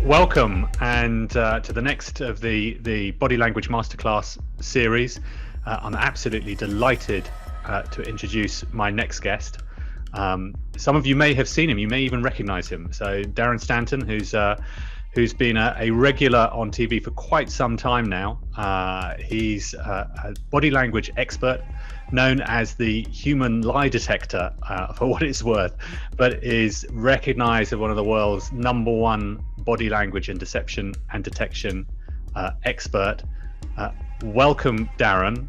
welcome and to the next of the Body Language Masterclass series. I'm absolutely delighted to introduce my next guest. Some of you may have seen him, you may even recognize him. So Darren Stanton, who's been a regular on TV for quite some time now. He's a body language expert, known as the human lie detector, for what it's worth, but is recognized as one of the world's #1 body language and deception and detection expert. Welcome, Darren.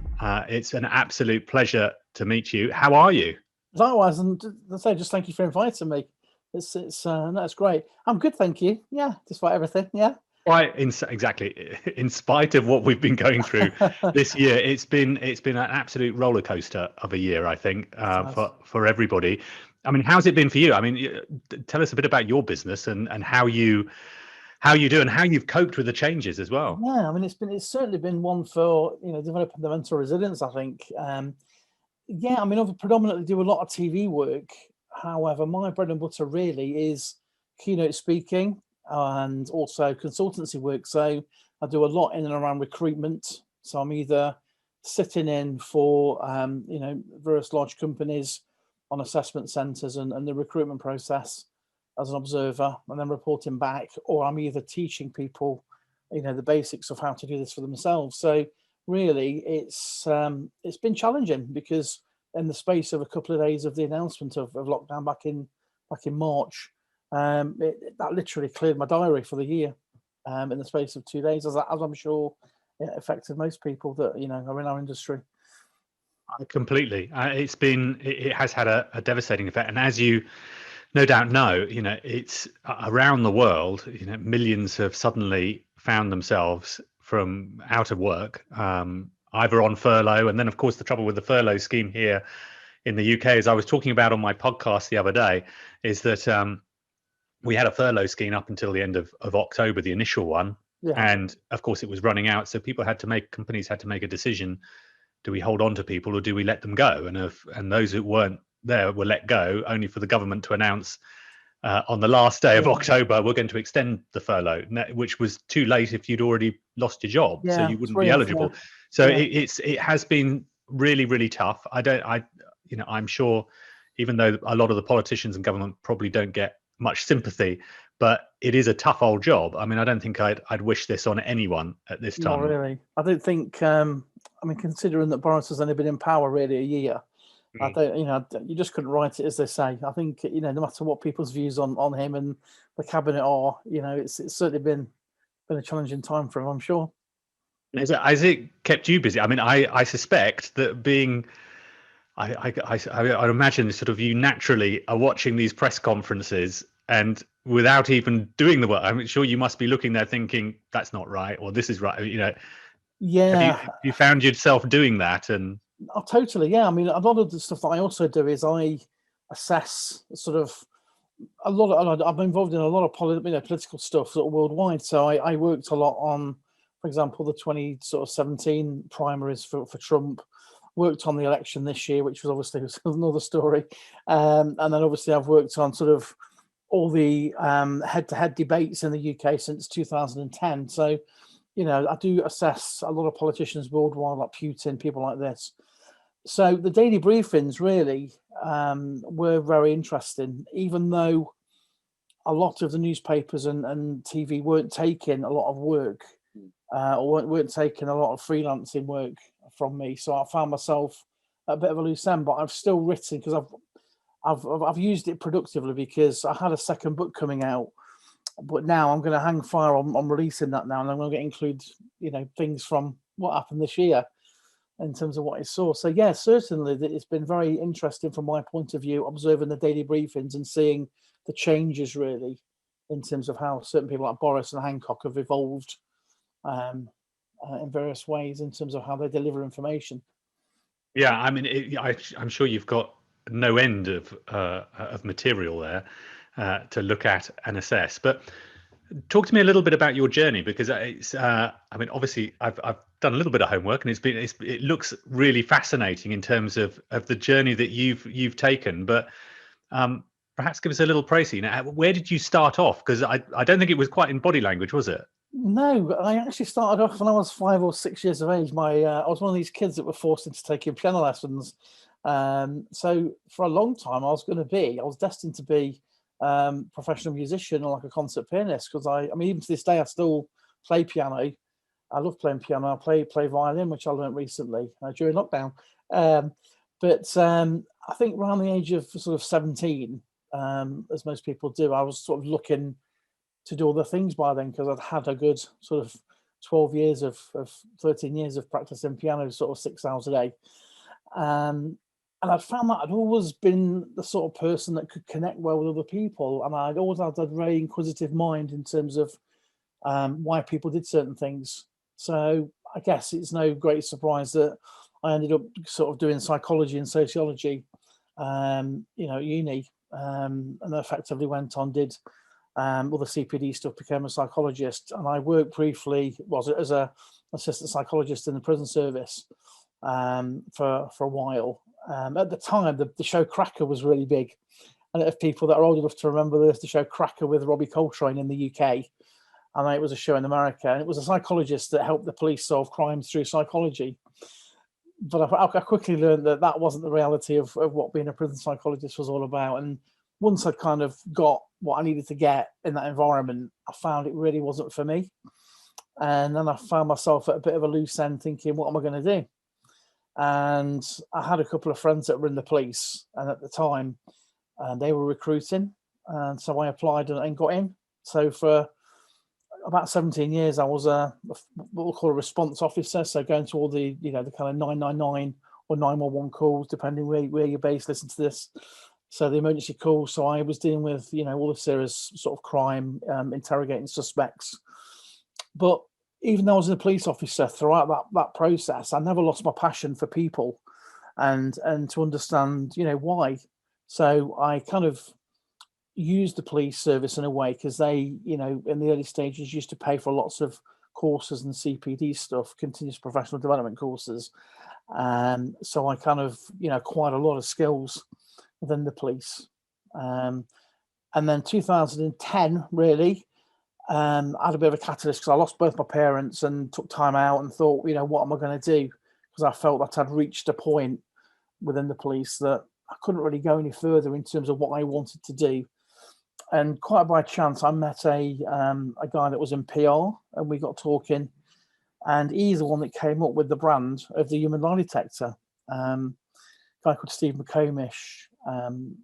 It's an absolute pleasure to meet you. How are you? Likewise, and just thank you for inviting me. That's great. I'm good, thank you. Yeah, despite everything. Yeah. Exactly. In spite of what we've been going through this year, it's been an absolute roller coaster of a year, I think, for everybody. I mean, how's it been for you? I mean, tell us a bit about your business and how you do and how you've coped with the changes as well. Yeah, I mean, it's certainly been one for developing the mental resilience, I think. Yeah, I mean, I predominantly do a lot of TV work. However, my bread and butter really is keynote speaking and also consultancy work. So I do a lot in and around recruitment. So I'm either sitting in for various large companies on assessment centres and the recruitment process as an observer, and then reporting back, or I'm either teaching people, the basics of how to do this for themselves. So really, it's been challenging because in the space of a couple of days of the announcement of lockdown back in March, that literally cleared my diary for the year in the space of 2 days, as I'm sure it affected most people that are in our industry. Completely. It has had a devastating effect, and as you no doubt know, it's around the world. Millions have suddenly found themselves from out of work, either on furlough, and then of course the trouble with the furlough scheme here in the UK, as I was talking about on my podcast the other day, is that we had a furlough scheme up until the end of October, the initial one, and of course it was running out, so companies had to make a decision: do we hold on to people or do we let them go? And those who weren't there were let go, only for the government to announce on the last day of October, we're going to extend the furlough, which was too late if you'd already lost your job, so you wouldn't be eligible. So it has been really, really tough. I'm sure, even though a lot of the politicians and government probably don't get much sympathy, but it is a tough old job. I mean, I don't think I'd wish this on anyone at this time. Not really. I don't think. Considering that Boris has only been in power really a year, I don't. You just couldn't write it, as they say. I think no matter what people's views on him and the cabinet are, it's certainly been a challenging time for him, I'm sure. Has it kept you busy? I mean, I suspect that being, I imagine sort of you naturally are watching these press conferences and without even doing the work, I'm sure you must be looking there thinking that's not right or this is right. Yeah. Have you found yourself doing that? And oh, totally, yeah. I mean, a lot of the stuff that I also do is I assess sort of I'm involved in a lot of political stuff sort of worldwide. So I worked a lot on, for example, the 2017 primaries for Trump. Worked on the election this year, which was obviously another story. And then obviously I've worked on sort of all the head-to-head debates in the UK since 2010. So, I do assess a lot of politicians worldwide, like Putin, people like this. So the daily briefings really were very interesting, even though a lot of the newspapers and TV weren't taking a lot of work or weren't taking a lot of freelancing work from me. So I found myself a bit of a loose end, but I've still written because I've used it productively because I had a second book coming out. But now I'm going to hang fire on releasing that now, and I'm going to include, things from what happened this year in terms of what I saw. So yeah, certainly it's been very interesting from my point of view, observing the daily briefings and seeing the changes really in terms of how certain people like Boris and Hancock have evolved in various ways in terms of how they deliver information. Yeah, I mean, I'm sure you've got no end of material there to look at and assess. But talk to me a little bit about your journey, because it's. I mean, obviously, I've done a little bit of homework, and it looks really fascinating in terms of the journey that you've taken. But perhaps give us a little précis. Now, where did you start off? Because I don't think it was quite in body language, was it? No, I actually started off when I was 5 or 6 years of age. I was one of these kids that were forced into taking piano lessons. So for a long time, I was destined to be professional musician or like a concert pianist, because I mean, even to this day, I still play piano. I love playing piano. I play violin, which I learned recently during lockdown. But I think around the age of sort of 17, as most people do, I was sort of looking to do other things by then, because I'd had a good sort of 12 years of 13 years of practicing piano, sort of 6 hours a day. And I'd found that I'd always been the sort of person that could connect well with other people. And I'd always had a very inquisitive mind in terms of why people did certain things. So I guess it's no great surprise that I ended up sort of doing psychology and sociology, at uni, and effectively went on, did all the CPD stuff, became a psychologist, and I worked briefly, as a assistant psychologist in the prison service for a while. At the time, the show Cracker was really big, and if people that are old enough to remember this, the show Cracker with Robbie Coltrane in the UK, and it was a show in America, and it was a psychologist that helped the police solve crimes through psychology. But I quickly learned that wasn't the reality of what being a prison psychologist was all about. And once I kind of got what I needed to get in that environment, I found it really wasn't for me. And then I found myself at a bit of a loose end thinking, what am I going to do? And I had a couple of friends that were in the police, and at the time they were recruiting. And so I applied and got in. So for about 17 years, I was what we'll call a response officer. So going to all the kind of 999 or 911 calls, depending where you're based, listen to this. So the emergency calls. So I was dealing with, all the serious sort of crime, interrogating suspects. But even though I was a police officer, throughout that process, I never lost my passion for people and to understand, why. So I kind of used the police service in a way, because they, in the early stages, used to pay for lots of courses and CPD stuff, continuous professional development courses. So I kind of, acquired a lot of skills within the police. And then 2010, really, I had a bit of a catalyst, because I lost both my parents and took time out and thought, what am I going to do? Because I felt that I'd reached a point within the police that I couldn't really go any further in terms of what I wanted to do. And quite by chance, I met a guy that was in PR, and we got talking. And he's the one that came up with the brand of the human lie detector. A guy called Steve McComish,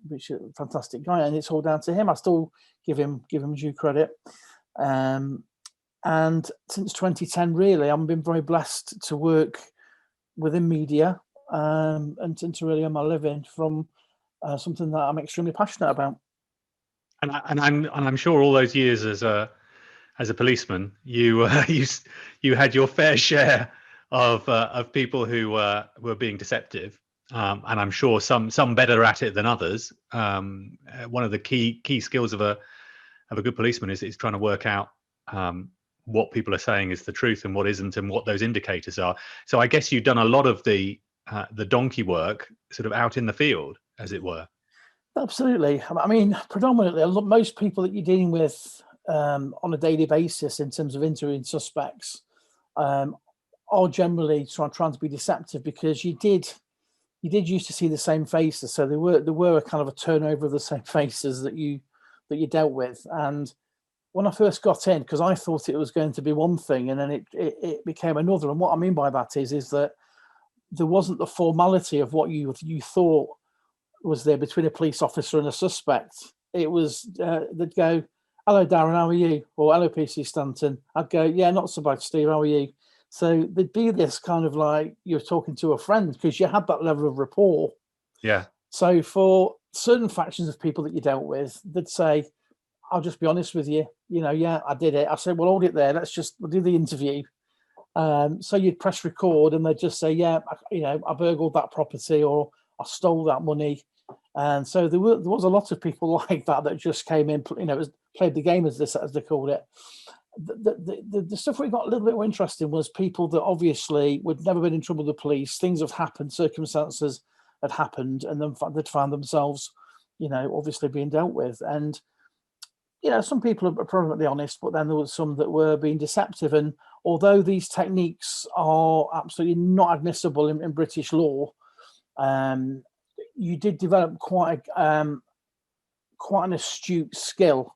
which is a fantastic guy, and it's all down to him. I still give him due credit. And since 2010, really, I've been very blessed to work within media and to really earn my living from something that I'm extremely passionate about. And I'm sure all those years as a policeman, you had your fair share of people who were being deceptive, and I'm sure some better at it than others. One of the key skills of a good policeman is trying to work out what people are saying is the truth and what isn't, and what those indicators are. So I guess you've done a lot of the donkey work sort of out in the field, as it were. Absolutely. I mean, predominantly, most people that you're dealing with on a daily basis in terms of interviewing suspects are generally trying to be deceptive, because you did used to see the same faces. So there were a kind of a turnover of the same faces that you dealt with. And when I first got in, because I thought it was going to be one thing, and then it became another. And what I mean by that is that there wasn't the formality of what you thought was there between a police officer and a suspect. It was they'd go, "Hello, Darren, how are you?" Or "Hello, PC Stanton." I'd go, "Yeah, not so bad, Steve, how are you?" So there'd be this kind of like you're talking to a friend, because you had that level of rapport. Yeah. So for certain factions of people that you dealt with, they'd say, "I'll just be honest with you, yeah, I did it." I said, "Well, hold it there. We'll do the interview." So you'd press record, and they'd just say, "Yeah, I burgled that property, or I stole that money." And so there was a lot of people like that just came in, played the game, as they called it. The stuff we got a little bit more interesting was people that obviously would never been in trouble with the police. Things have happened, circumstances had happened, and then they'd found themselves obviously being dealt with. And some people are permanently honest, but then there was some that were being deceptive. And although these techniques are absolutely not admissible in British law, you did develop quite an astute skill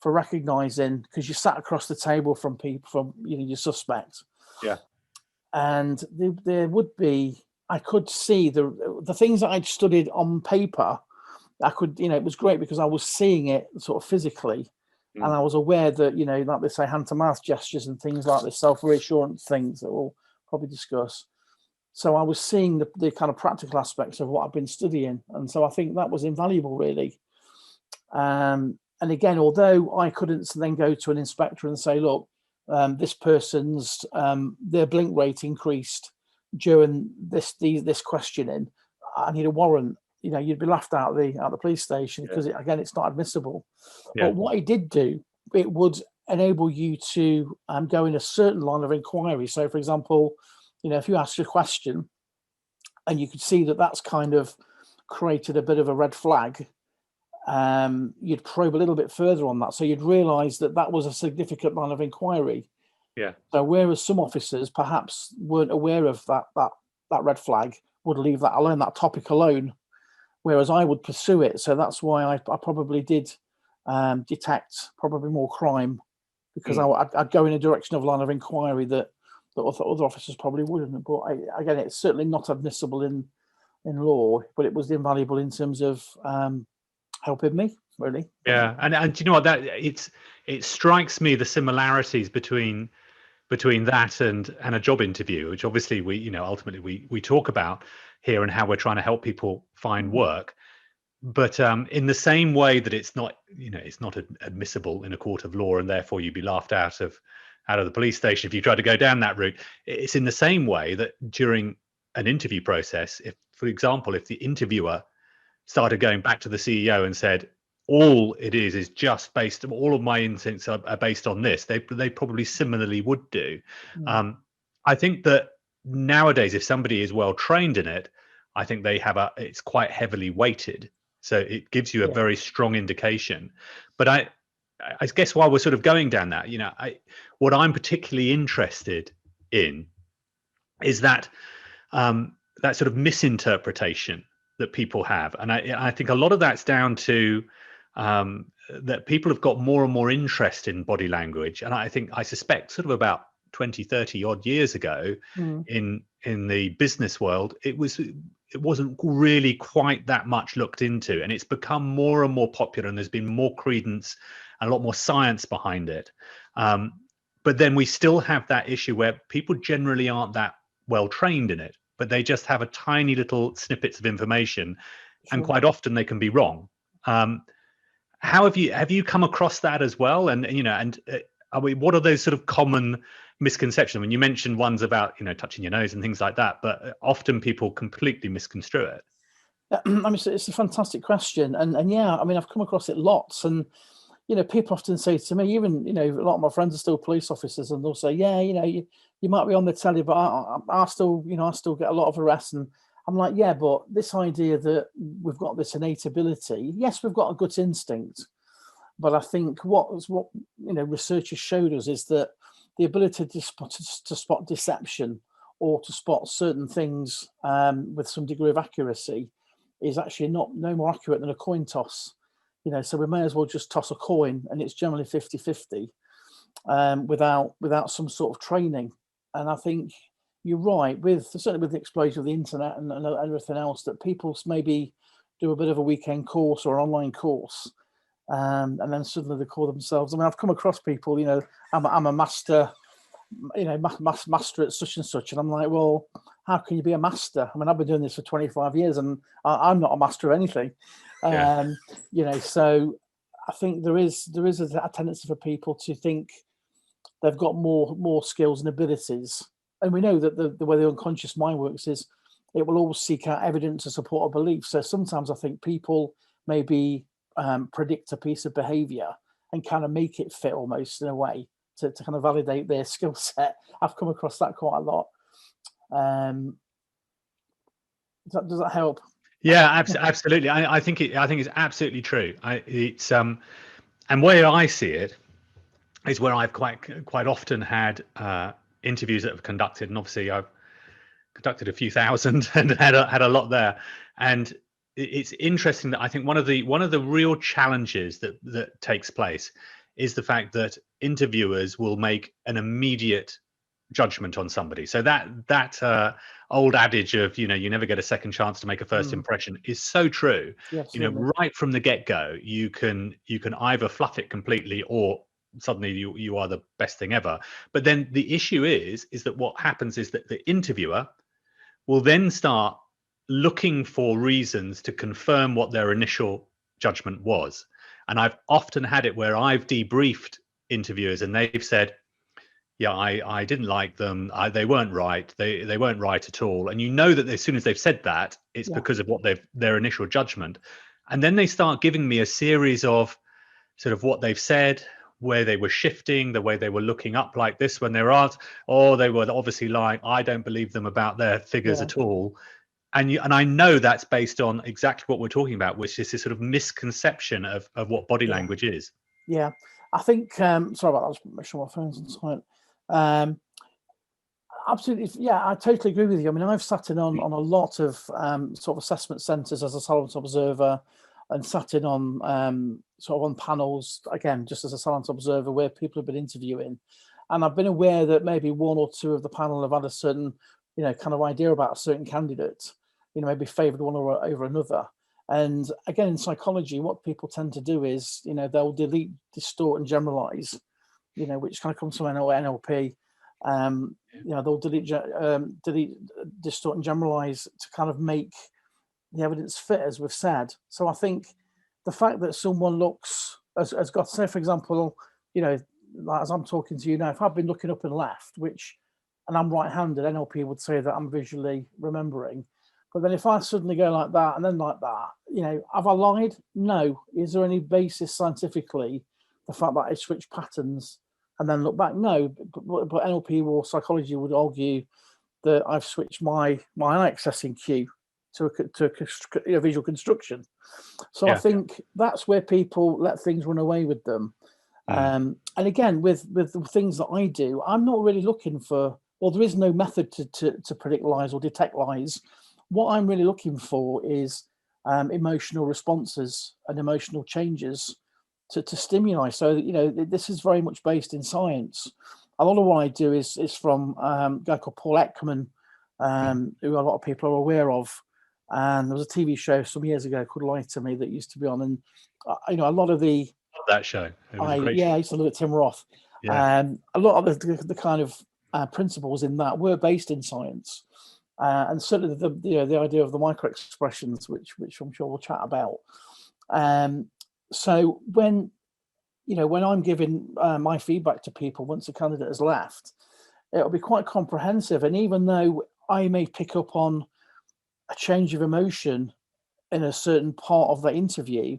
for recognizing, because you sat across the table from people, from your suspect. Yeah. And there would be, I could see the things that I'd studied on paper. I could, it was great because I was seeing it sort of physically, and I was aware that, like they say, hand to mouth gestures and things like this, self-reassurance things that we'll probably discuss. So I was seeing the kind of practical aspects of what I've been studying. And so I think that was invaluable, really. And again, although I couldn't then go to an inspector and say, look, this person's, their blink rate increased during this questioning, I need a warrant. You'd be laughed out at the police station because, again, it's not admissible. Yeah. But what it did do, it would enable you to go in a certain line of inquiry. So, for example, if you asked a question and you could see that that's kind of created a bit of a red flag, you'd probe a little bit further on that. So you'd realise that was a significant line of inquiry. Yeah. So whereas some officers perhaps weren't aware of that red flag, would leave that alone, that topic alone, whereas I would pursue it. So that's why I probably did detect probably more crime, because I'd go in a direction of line of inquiry that other officers probably wouldn't. But again, it's certainly not admissible in law, but it was invaluable in terms of helping me, really. Yeah, and do you know what, that it strikes me the similarities between that and a job interview, which obviously we ultimately we talk about here, and how we're trying to help people find work. But in the same way that it's not admissible in a court of law, and therefore you'd be laughed out of the police station if you try to go down that route. It's in the same way that during an interview process, if, for example, if the interviewer started going back to the CEO and said, all it is just based, all of my instincts are based on this, they probably similarly would do. I think that nowadays, if somebody is well trained in it, I think it's quite heavily weighted, so it gives you a very strong indication. But I guess while we're sort of going down that, what I'm particularly interested in is that that sort of misinterpretation that people have, and I think a lot of that's down to that people have got more and more interest in body language. And I suspect sort of about 20, 30 odd years ago in the business world, it wasn't really quite that much looked into, and it's become more and more popular, and there's been more credence and a lot more science behind it. But then we still have that issue where people generally aren't that well trained in it, but they just have a tiny little snippets of information, and quite often they can be wrong. How have you come across that as well? And what are those sort of common misconceptions? I mean, you mentioned ones about touching your nose and things like that, but often people completely misconstrue it. I mean, it's a fantastic question, and yeah, I mean, I've come across it lots, and people often say to me, even a lot of my friends are still police officers, and they'll say, yeah, you might be on the telly, but I still get a lot of arrests. And I'm like, yeah, but this idea that we've got this innate ability, yes, we've got a gut instinct, but I think what research has showed us is that the ability to spot deception, or to spot certain things with some degree of accuracy, is actually no more accurate than a coin toss. So we may as well just toss a coin, and it's generally 50-50 without some sort of training. And I think you're right, certainly with the explosion of the internet and everything else, that people maybe do a bit of a weekend course or an online course, and then suddenly they call themselves. I mean, I've come across people, I'm a master, master at such and such, and I'm like, well, how can you be a master? I mean, I've been doing this for 25 years, and I'm not a master of anything. So I think there is a tendency for people to think they've got more skills and abilities. And we know that the way the unconscious mind works is it will always seek out evidence to support a belief. So sometimes I think people maybe predict a piece of behavior and kind of make it fit almost in a way to kind of validate their skill set. I've come across that quite a lot. Does that help? Yeah, absolutely. I think it's absolutely true. It's and where I see it is where I've quite often had interviews that have conducted, and obviously I've conducted a few thousand and had a lot there. And it's interesting that I think one of the real challenges that takes place is the fact that interviewers will make an immediate judgment on somebody. So that old adage of, you never get a second chance to make a first impression is so true. Yeah, absolutely. Right from the get-go, you can either fluff it completely or suddenly you are the best thing ever. But then the issue is that what happens is that the interviewer will then start looking for reasons to confirm what their initial judgment was. And I've often had it where I've debriefed interviewers and they've said, yeah, I didn't like them. They weren't right. They weren't right at all. And you know that as soon as they've said that, it's because of what their initial judgment. And then they start giving me a series of sort of what they've said, where they were shifting, the way they were looking up like this when they were asked, oh, they were obviously lying. I don't believe them about their figures at all. And I know that's based on exactly what we're talking about, which is this sort of misconception of what body language is. Yeah, I think. Sorry about that. Just make sure my phone's on silent. Absolutely, yeah, I totally agree with you. I mean, I've sat in on a lot of sort of assessment centres as a silent observer, and sat in on sort of on panels again, just as a silent observer, where people have been interviewing, and I've been aware that maybe one or two of the panel have had a certain, kind of idea about a certain candidate, maybe favoured one over another. And again, in psychology, what people tend to do is, they'll delete, distort, and generalize, which kind of comes from NLP. They'll delete, distort, and generalize to kind of make the evidence fit, as we've said. So I think the fact that someone looks, has got, say, for example, like as I'm talking to you now, if I've been looking up and left, and I'm right-handed, NLP would say that I'm visually remembering. But then if I suddenly go like that and then like that, have I lied? No. Is there any basis scientifically, the fact that I switch patterns and then look back? No. But NLP or psychology would argue that I've switched my eye accessing cue to a visual construction. So I think that's where people let things run away with them. And again, with the things that I do, I'm not really looking for, well, there is no method to predict lies or detect lies. What I'm really looking for is emotional responses and emotional changes to stimuli. So, this is very much based in science. A lot of what I do is from a guy called Paul Ekman, who a lot of people are aware of. And there was a TV show some years ago called Lie to Me that used to be on. And, a lot of the... that show. It was a great show. I used to look at Tim Roth. Yeah. A lot of the kind of principles in that were based in science. And certainly the idea of the micro expressions, which I'm sure we'll chat about. So when I'm giving my feedback to people once a candidate has left, it'll be quite comprehensive. And even though I may pick up on a change of emotion in a certain part of the interview,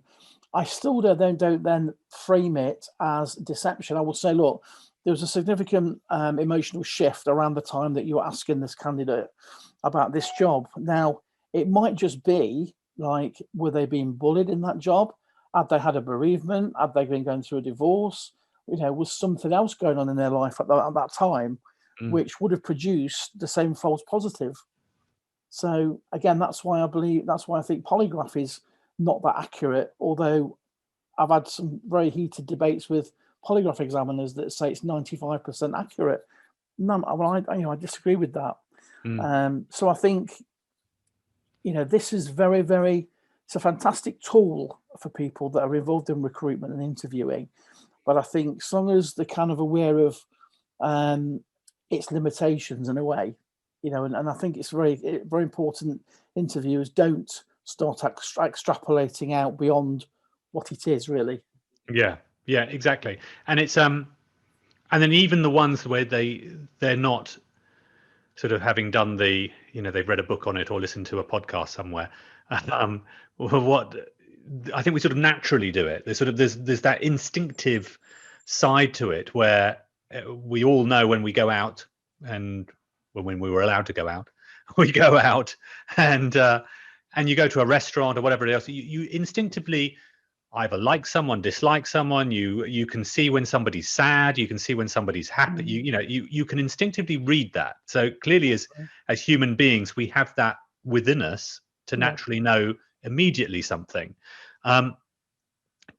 I still don't then frame it as deception. I will say, look, there was a significant emotional shift around the time that you were asking this candidate about this job. Now, it might just be like, were they being bullied in that job? Had they had a bereavement? Had they been going through a divorce? Was something else going on in their life at that time, which would have produced the same false positive? So again, that's why I think polygraph is not that accurate, although I've had some very heated debates with polygraph examiners that say it's 95% accurate. No, I disagree with that. So I think, this is very, very, it's a fantastic tool for people that are involved in recruitment and interviewing. But I think as long as they're kind of aware of its limitations in a way, and I think it's very, very important interviewers don't start extrapolating out beyond what it is really. Yeah, exactly. And it's and then even the ones where they're not sort of having done the, they've read a book on it or listened to a podcast somewhere. What I think we sort of naturally do it. There's that instinctive side to it where we all know when we go out, and when we were allowed to go out, we go out and and you go to a restaurant or whatever else, you instinctively either like someone, dislike someone. You can see when somebody's sad, you can see when somebody's happy. You can instinctively read that. So clearly, as human beings, we have that within us to naturally know immediately something. Do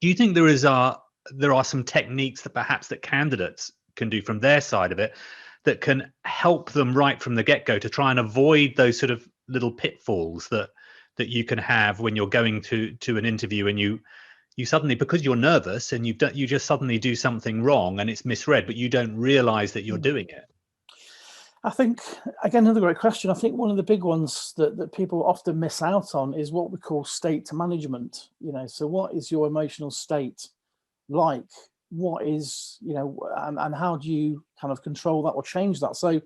you think there are some techniques that perhaps that candidates can do from their side of it that can help them right from the get-go to try and avoid those sort of little pitfalls that you can have when you're going to an interview and you suddenly, because you're nervous and you just suddenly do something wrong and it's misread, but you don't realize that you're doing it? I think, again, another great question. I think one of the big ones that people often miss out on is what we call state management. So what is your emotional state like? What is, and how do you kind of control that or change that? So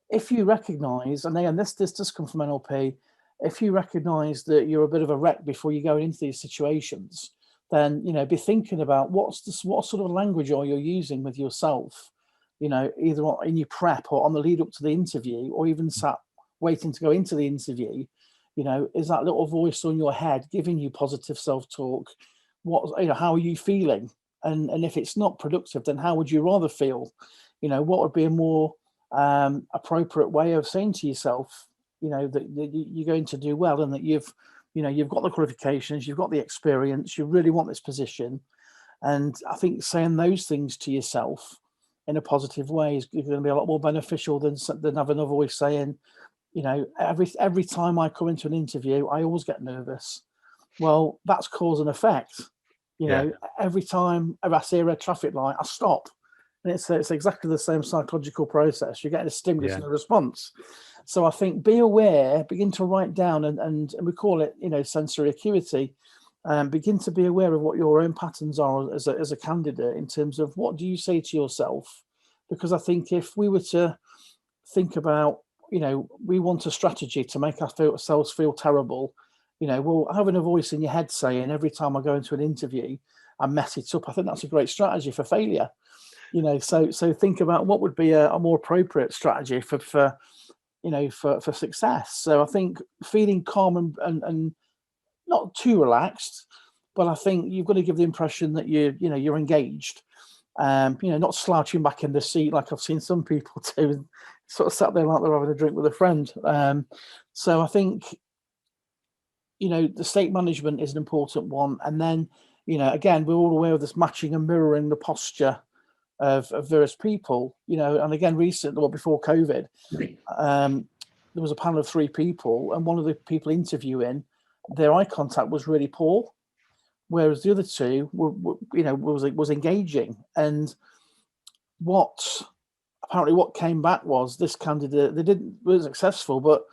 if you recognize, and again, this does come from NLP, if you recognize that you're a bit of a wreck before you go into these situations, then, be thinking about what sort of language are you using with yourself, either in your prep or on the lead up to the interview, or even sat waiting to go into the interview. Is that little voice on your head giving you positive self-talk? How are you feeling? And if it's not productive, then how would you rather feel? What would be a more appropriate way of saying to yourself, that you're going to do well, and that you've got the qualifications, you've got the experience, you really want this position. And I think saying those things to yourself in a positive way is going to be a lot more beneficial than having a voice saying, every time I come into an interview, I always get nervous. Well, that's cause and effect. Every time I see a red traffic light, I stop. And it's exactly the same psychological process. You're getting a stimulus and a response. So I think be aware, begin to write down, and we call it, sensory acuity. Begin to be aware of what your own patterns are as a candidate in terms of what do you say to yourself? Because I think if we were to think about, we want a strategy to make ourselves feel terrible, well, having a voice in your head saying every time I go into an interview, I mess it up. I think that's a great strategy for failure. So think about what would be a more appropriate strategy for success. So I think feeling calm and not too relaxed, but I think you've got to give the impression that you're engaged. Not slouching back in the seat like I've seen some people do, sort of sat there like they're having a drink with a friend. So I think, the state management is an important one. And then, again, we're all aware of this matching and mirroring the posture of various people, and again, recently, well, before COVID, there was a panel of 3 people, and one of the people interviewing, their eye contact was really poor, whereas the other 2 was engaging. And what came back was this candidate, they were successful, but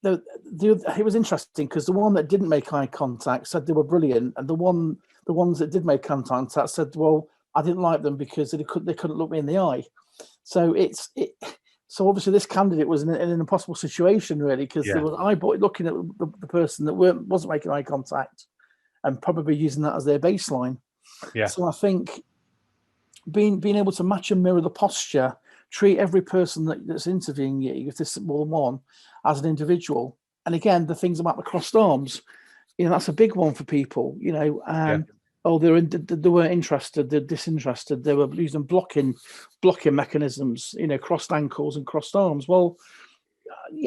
it was interesting because the one that didn't make eye contact said they were brilliant, and the ones that did make contact said, well, I didn't like them because they couldn't look me in the eye. So so obviously this candidate was in an impossible situation, really, because there was looking at the person that wasn't making eye contact and probably using that as their baseline. So I think being able to match and mirror the posture, treat every person that's interviewing you, if there's more than one, as an individual. And again, the things about the crossed arms, that's a big one for people. They weren't interested, they're disinterested, they were using blocking mechanisms, crossed ankles and crossed arms. Well,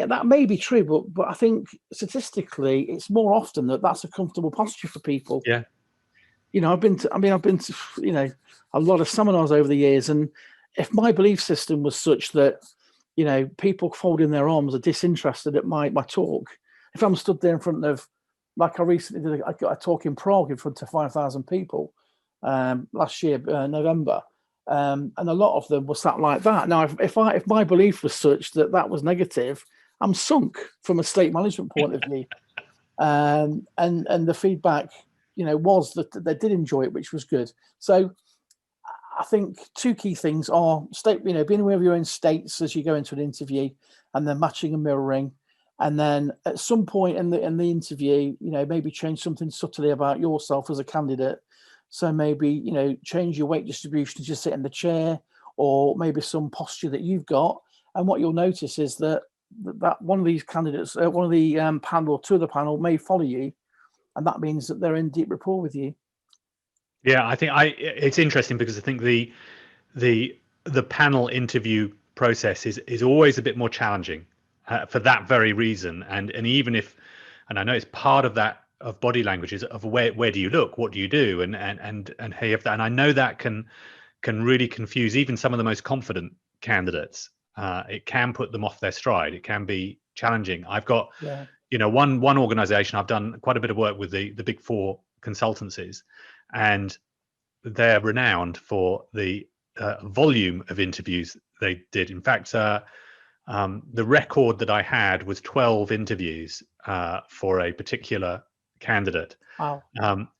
that may be true, but I think statistically it's more often that's a comfortable posture for people. I've been to a lot of seminars over the years, and if my belief system was such that people folding their arms are disinterested at my talk, if I'm stood there in front of, like I recently did, I got a talk in Prague in front of 5,000 people last year, November, and a lot of them were sat like that. Now, if my belief was such that was negative, I'm sunk from a state management point of view. And the feedback, was that they did enjoy it, which was good. So I think 2 key things are being aware of your own states as you go into an interview, and then matching and mirroring. And then at some point in the interview, maybe change something subtly about yourself as a candidate. So maybe, change your weight distribution to just sit in the chair, or maybe some posture that you've got. And what you'll notice is that that one of these candidates, one of the panel or two of the panel may follow you, and that means that they're in deep rapport with you. Yeah, I think it's interesting because I think the panel interview process is always a bit more challenging for that very reason. And even if, and I know it's part of that of body languages of where do you look, what do you do, and how you have that. And I know that can really confuse even some of the most confident candidates. It can put them off their stride. It can be challenging. I've got, one organization I've done quite a bit of work with, the Big Four consultancies, and they're renowned for the volume of interviews they did. In fact, the record that I had was 12 interviews for a particular candidate. Wow.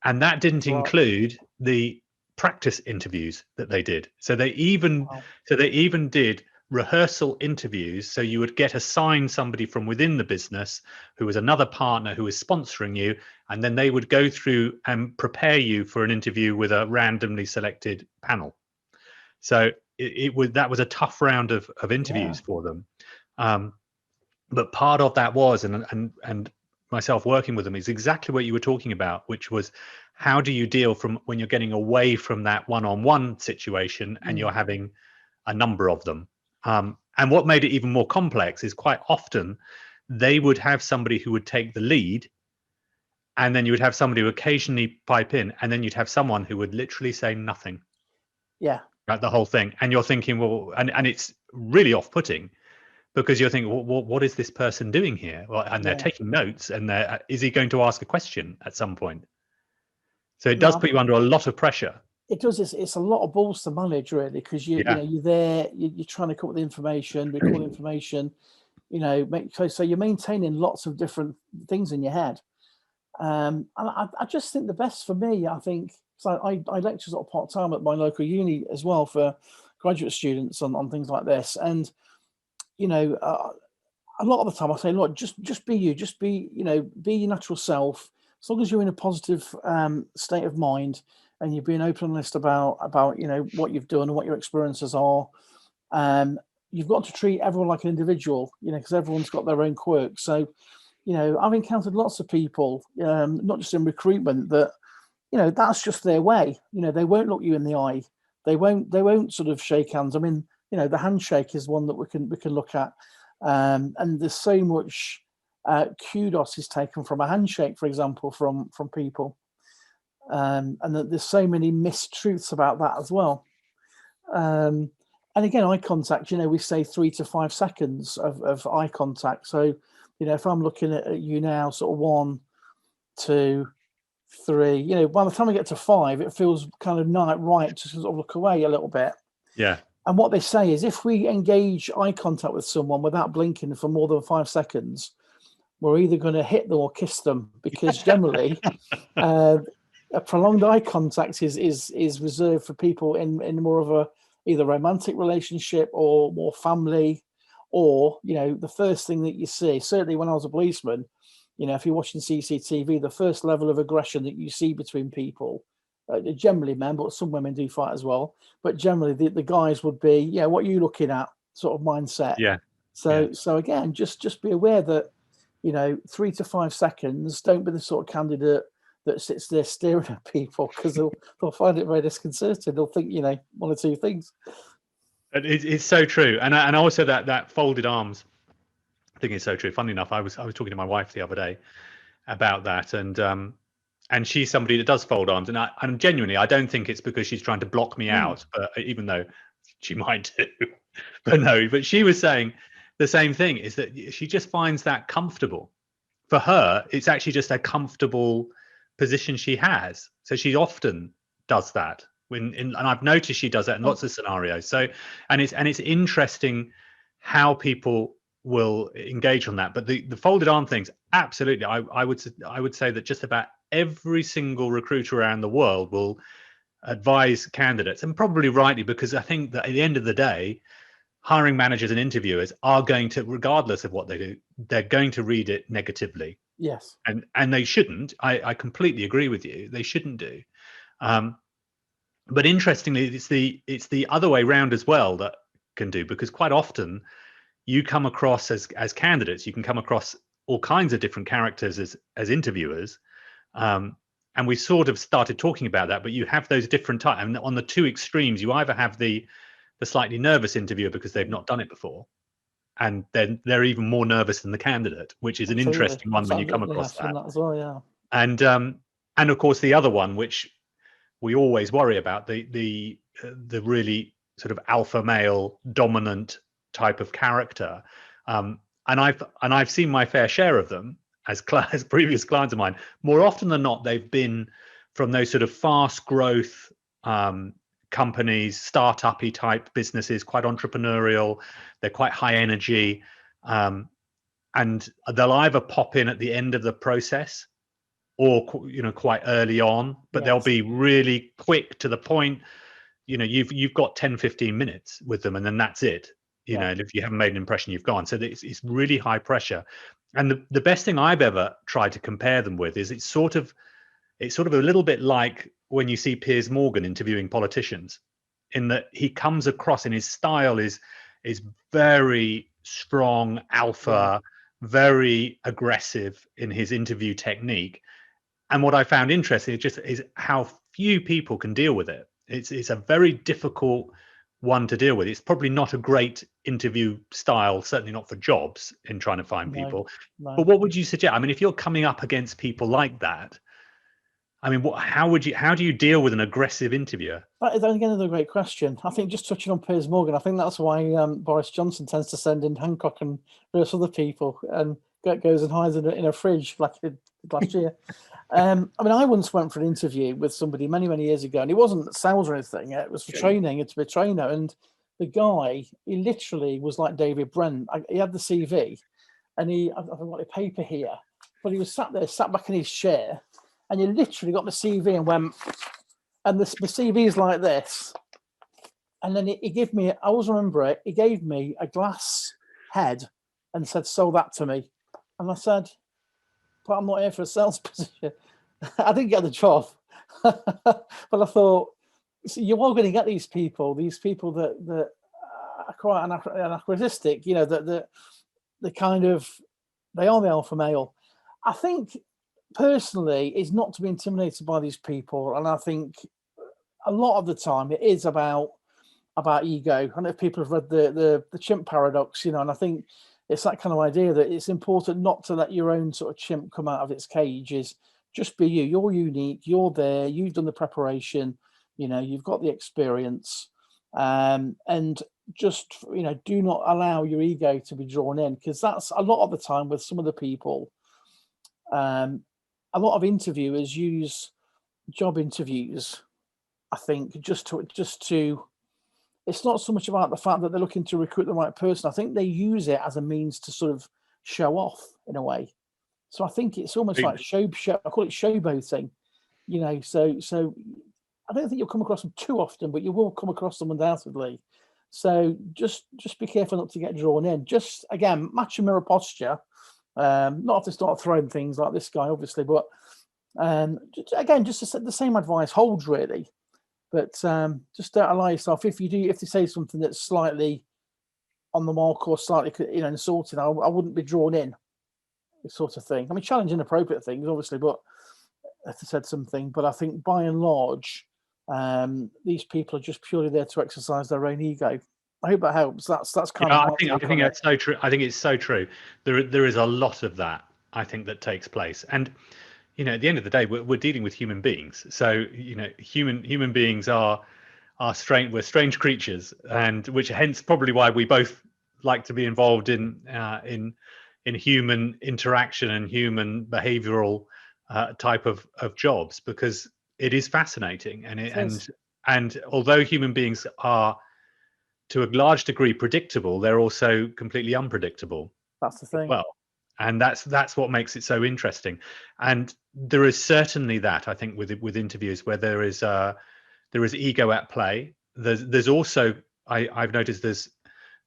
And that didn't include the practice interviews that they did. So they even did rehearsal interviews. So you would get assigned somebody from within the business who was another partner who was sponsoring you, and then they would go through and prepare you for an interview with a randomly selected panel. So that was a tough round of interviews for them. But part of that was, and myself working with them, is exactly what you were talking about, which was how do you deal from when you're getting away from that one-on-one situation and you're having a number of them. And what made it even more complex is quite often they would have somebody who would take the lead, and then you would have somebody who occasionally pipe in, and then you'd have someone who would literally say nothing. Yeah. Right, the whole thing. And you're thinking, well, and it's really off-putting, because you're thinking, well, what is this person doing here? Well, and they're taking notes, and is he going to ask a question at some point? So it does put you under a lot of pressure. It does. It's a lot of balls to manage, really, because you're there, you're trying to come up with information, record information, so you're maintaining lots of different things in your head. And I just think the best for me, I think, so I lecture sort of part-time at my local uni as well for graduate students on things like this. And, a lot of the time I say, look, just be you, be your natural self. As long as you're in a positive state of mind and you're being open and honest about what you've done and what your experiences are, you've got to treat everyone like an individual, because everyone's got their own quirks. So, I've encountered lots of people, not just in recruitment, that, that's just their way. They won't look you in the eye. They won't sort of shake hands. I mean, the handshake is one that we can look at. And there's so much kudos is taken from a handshake, for example, from people. And that there's so many mistruths about that as well. And again, eye contact, we say 3 to 5 seconds of eye contact. So, if I'm looking at you now, sort of 1, 2, 3, by the time I get to 5, it feels kind of not right to sort of look away a little bit. Yeah. And what they say is if we engage eye contact with someone without blinking for more than 5 seconds, we're either going to hit them or kiss them, because generally a prolonged eye contact is reserved for people in more of a either romantic relationship or more family, or, the first thing that you see, certainly when I was a policeman, if you're watching CCTV, the first level of aggression that you see between people, generally men, but some women do fight as well, but generally the guys would be, what are you looking at sort of mindset. So again, just be aware that 3 to 5 seconds, don't be the sort of candidate that sits there staring at people, because they'll find it very disconcerting. They'll think one or two things. It's so true. And also that folded arms thing is so true. Funny enough, I was talking to my wife the other day about that, and she's somebody that does fold arms, and genuinely, I don't think it's because she's trying to block me out, but even though she might do, but she was saying the same thing, is that she just finds that comfortable. For her, it's actually just a comfortable position she has. So she often does that and I've noticed she does that in lots of scenarios. So, and it's interesting how people will engage on that. But the folded arm things, absolutely. I would say that just about every single recruiter around the world will advise candidates, and probably rightly, because I think that at the end of the day, hiring managers and interviewers are going to, regardless of what they do, they're going to read it negatively. Yes. And they shouldn't. I completely agree with you. They shouldn't do. But interestingly, it's the other way round as well that can do, because quite often you come across as candidates, you can come across all kinds of different characters as interviewers. And we sort of started talking about that, but you have those different types. And on the two extremes, you either have the slightly nervous interviewer because they've not done it before, and then they're even more nervous than the candidate, which is an interesting one when you come across that. As well, yeah. And of course the other one, which we always worry about, the really sort of alpha male dominant type of character. And I've seen my fair share of them as previous clients of mine. More often than not, they've been from those sort of fast growth companies, startup-y type businesses, quite entrepreneurial. They're quite high energy, and they'll either pop in at the end of the process or quite early on, but they'll be really quick to the point. You've got 10-15 minutes with them, and then that's it. If you haven't made an impression, you've gone. So it's really high pressure. And the best thing I've ever tried to compare them with is it's sort of a little bit like when you see Piers Morgan interviewing politicians, in that he comes across, and his style is very strong, alpha, very aggressive in his interview technique. And what I found interesting is how few people can deal with it. It's a very difficult one to deal with. It's probably not a great interview style, certainly not for jobs in trying to find people. No. But what would you suggest? I mean, if you're coming up against people like that, I mean, how do you deal with an aggressive interviewer? That is again another great question. I think just touching on Piers Morgan, I think that's why Boris Johnson tends to send in Hancock and various other people, and goes and hides in a fridge like he did last year. I mean, I once went for an interview with somebody many years ago, and it wasn't sales or anything. It was for training. It's to be a trainer, and the guy, he literally was like David Brent. He had the CV, and I've got a paper here, but he was sat back in his chair, and you literally got the CV and went, and the CV is like this, and then he gave me, I always remember it, he gave me a glass head and said, "Sell that to me," and I said, "But I'm not here for a sales position." I didn't get the job, but I thought, so you are going to get these people that are quite anachronistic, that kind of, they are the alpha male. I think personally is not to be intimidated by these people, and I think a lot of the time it is about ego. I don't know if people have read the chimp paradox, and I think it's that kind of idea that it's important not to let your own sort of chimp come out of its cage. Is just be you. You're unique. You're there. You've done the preparation. You've got the experience, and just do not allow your ego to be drawn in, because that's a lot of the time with some of the people. A lot of interviewers use job interviews, I think, just to. It's not so much about the fact that they're looking to recruit the right person. I think they use it as a means to sort of show off in a way. So I think it's almost like show. I call it showboating, So I don't think you'll come across them too often, but you will come across them undoubtedly. So just be careful not to get drawn in. Just again, match your mirror posture. Not to start throwing things like this guy, obviously, but just the same advice holds really. But just don't allow yourself, if they say something that's slightly on the mark or slightly insulting, I wouldn't be drawn in, this sort of thing. I mean, challenge inappropriate things, obviously, but if they said something. But I think by and large, these people are just purely there to exercise their own ego. I hope that helps. That's kind of. I think that's so true. I think it's so true. There is a lot of that, I think, that takes place. And at the end of the day, we're dealing with human beings. So human beings are strange. We're strange creatures, and which hence probably why we both like to be involved in human interaction and human behavioural type of jobs, because it is fascinating. And although human beings are to a large degree predictable, they're also completely unpredictable. That's the thing. Well, and that's what makes it so interesting. And there is certainly that, I think, with interviews where there is ego at play. There's also, I've noticed there's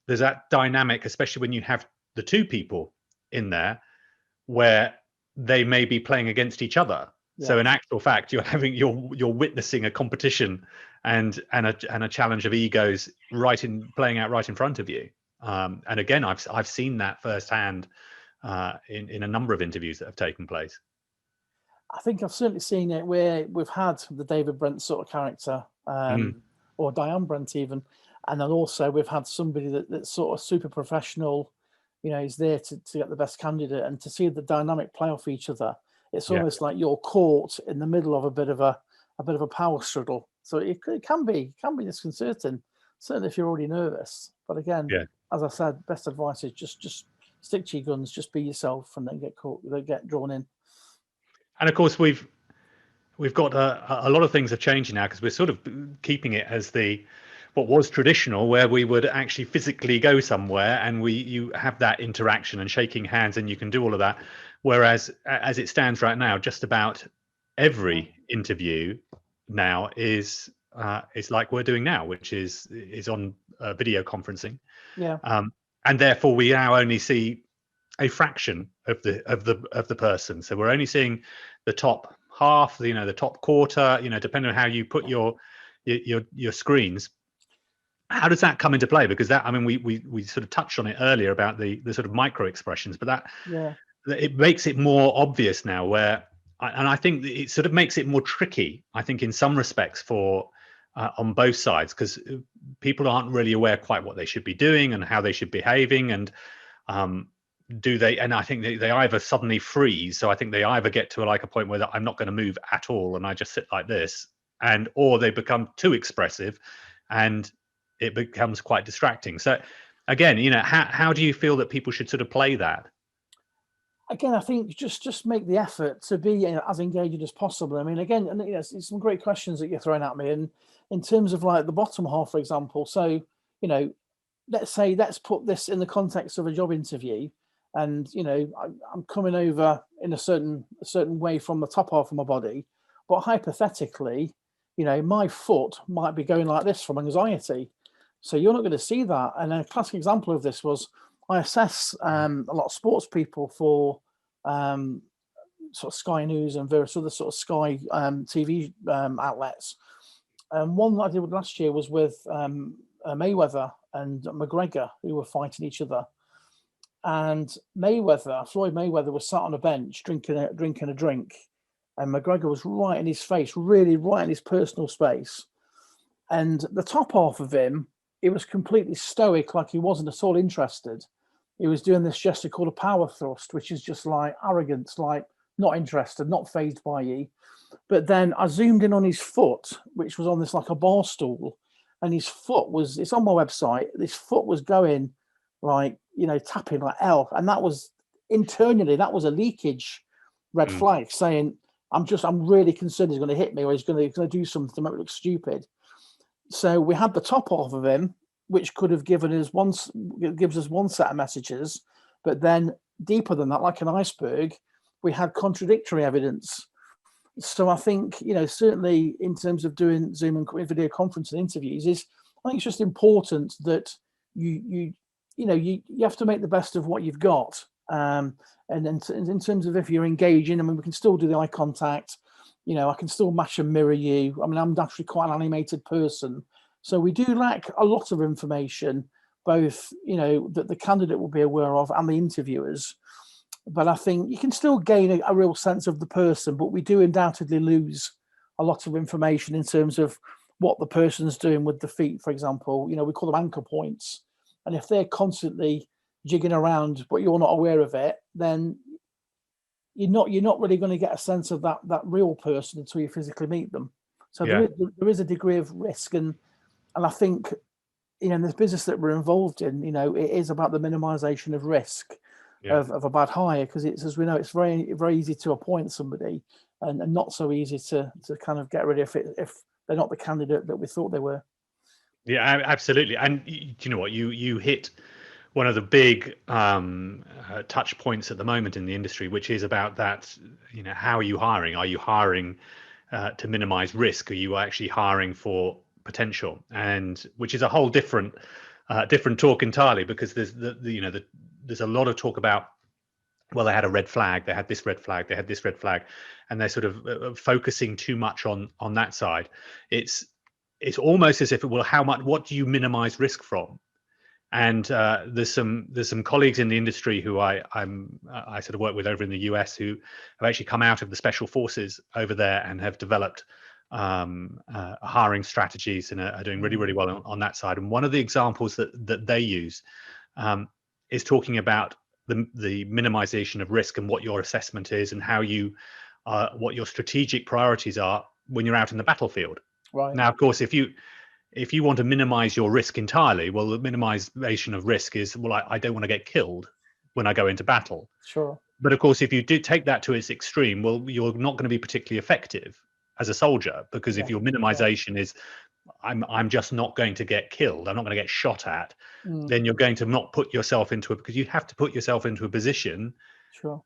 that dynamic, especially when you have the two people in there, where they may be playing against each other. Yeah. So in actual fact, you're witnessing a competition and a challenge of egos playing out right in front of you. And again, I've seen that firsthand in a number of interviews that have taken place. I think I've certainly seen it where we've had the David Brent sort of character, or Diane Brent even, and then also we've had somebody that's sort of super professional, is there to get the best candidate, and to see the dynamic play off each other. It's almost like you're caught in the middle of a bit of a power struggle. So it can be disconcerting, certainly if you're already nervous. But again, as I said, best advice is just stick to your guns, just be yourself, and then get drawn in. And of course, we've got a lot of things have changed now, because we're sort of keeping it as what was traditional, where we would actually physically go somewhere and you have that interaction and shaking hands, and you can do all of that. Whereas as it stands right now, just about every interview now is like we're doing now, which is on video conferencing. And therefore we now only see a fraction of the person. So we're only seeing the top half, the top quarter, depending on how you put your screens. How does that come into play? Because we sort of touched on it earlier about the sort of micro expressions, but it makes it more obvious now, and I think it sort of makes it more tricky, I think, in some respects for on both sides, because people aren't really aware quite what they should be doing and how they should be behaving, and and I think they either suddenly freeze. So I think they either get to a point where I'm not going to move at all and I just sit like this, or they become too expressive and it becomes quite distracting. So again, how do you feel that people should sort of play that? Again, I think just make the effort to be as engaging as possible. I mean, again, and it's some great questions that you're throwing at me. And in terms of like the bottom half, for example, so let's put this in the context of a job interview, and I'm coming over in a certain way from the top half of my body, but hypothetically, my foot might be going like this from anxiety. So you're not going to see that. And a classic example of this was, I assess a lot of sports people for sort of Sky News and various other sort of Sky TV outlets. And one that I did last year was with Mayweather and McGregor, who were fighting each other. And Floyd Mayweather was sat on a bench drinking a drink, and McGregor was right in his face, really right in his personal space. And the top half of him, he was completely stoic, like he wasn't at all interested. He was doing this gesture called a power thrust, which is just like arrogance, like not interested, not fazed by you. But then I zoomed in on his foot, which was on this like a bar stool, and his foot it's on my website, this foot was going like, tapping like L. And that was internally, that was a leakage red flag saying, I'm really concerned he's going to hit me, or he's going to do something to make me look stupid. So we had the top half of him, which could have gives us one set of messages, but then deeper than that, like an iceberg, we had contradictory evidence. So I think, certainly in terms of doing Zoom and video conferencing interviews, I think it's just important that you have to make the best of what you've got. And then in terms of if you're engaging, we can still do the eye contact. I can still match and mirror you. I'm naturally quite an animated person. So we do lack a lot of information, both, that the candidate will be aware of and the interviewers. But I think you can still gain a real sense of the person, but we do undoubtedly lose a lot of information in terms of what the person's doing with the feet, for example. We call them anchor points. And if they're constantly jigging around, but you're not aware of it, then you're not really going to get a sense of that real person until you physically meet them. So there is a degree of risk, and I think in this business that we're involved in, it is about the minimization of risk of a bad hire, because it's, as we know, it's very, very easy to appoint somebody and not so easy to kind of get rid of it if they're not the candidate that we thought they were. Yeah, absolutely. And you know what, you hit one of the big touch points at the moment in the industry, which is about that. How are you hiring? Are you hiring to minimize risk? Are you actually hiring for potential? And which is a whole different talk entirely, because there's a lot of talk about, well, they had a red flag, they had this red flag, they had this red flag, and they're sort of focusing too much on that side. It's almost as if, well, what do you minimize risk from? And there's some colleagues in the industry who I sort of work with over in the US who have actually come out of the special forces over there and have developed hiring strategies and are doing really well on that side. And one of the examples that they use is talking about the minimization of risk and what your assessment is and how you what your strategic priorities are when you're out in the battlefield. Right. Now, of course, if you want to minimize your risk entirely, well, the minimization of risk is, well, I don't want to get killed when I go into battle. Sure. But of course, if you do take that to its extreme, well, you're not going to be particularly effective as a soldier, because if your minimization is, I'm just not going to get killed, I'm not going to get shot at, then you're going to not put yourself into it, because you have to put yourself into a position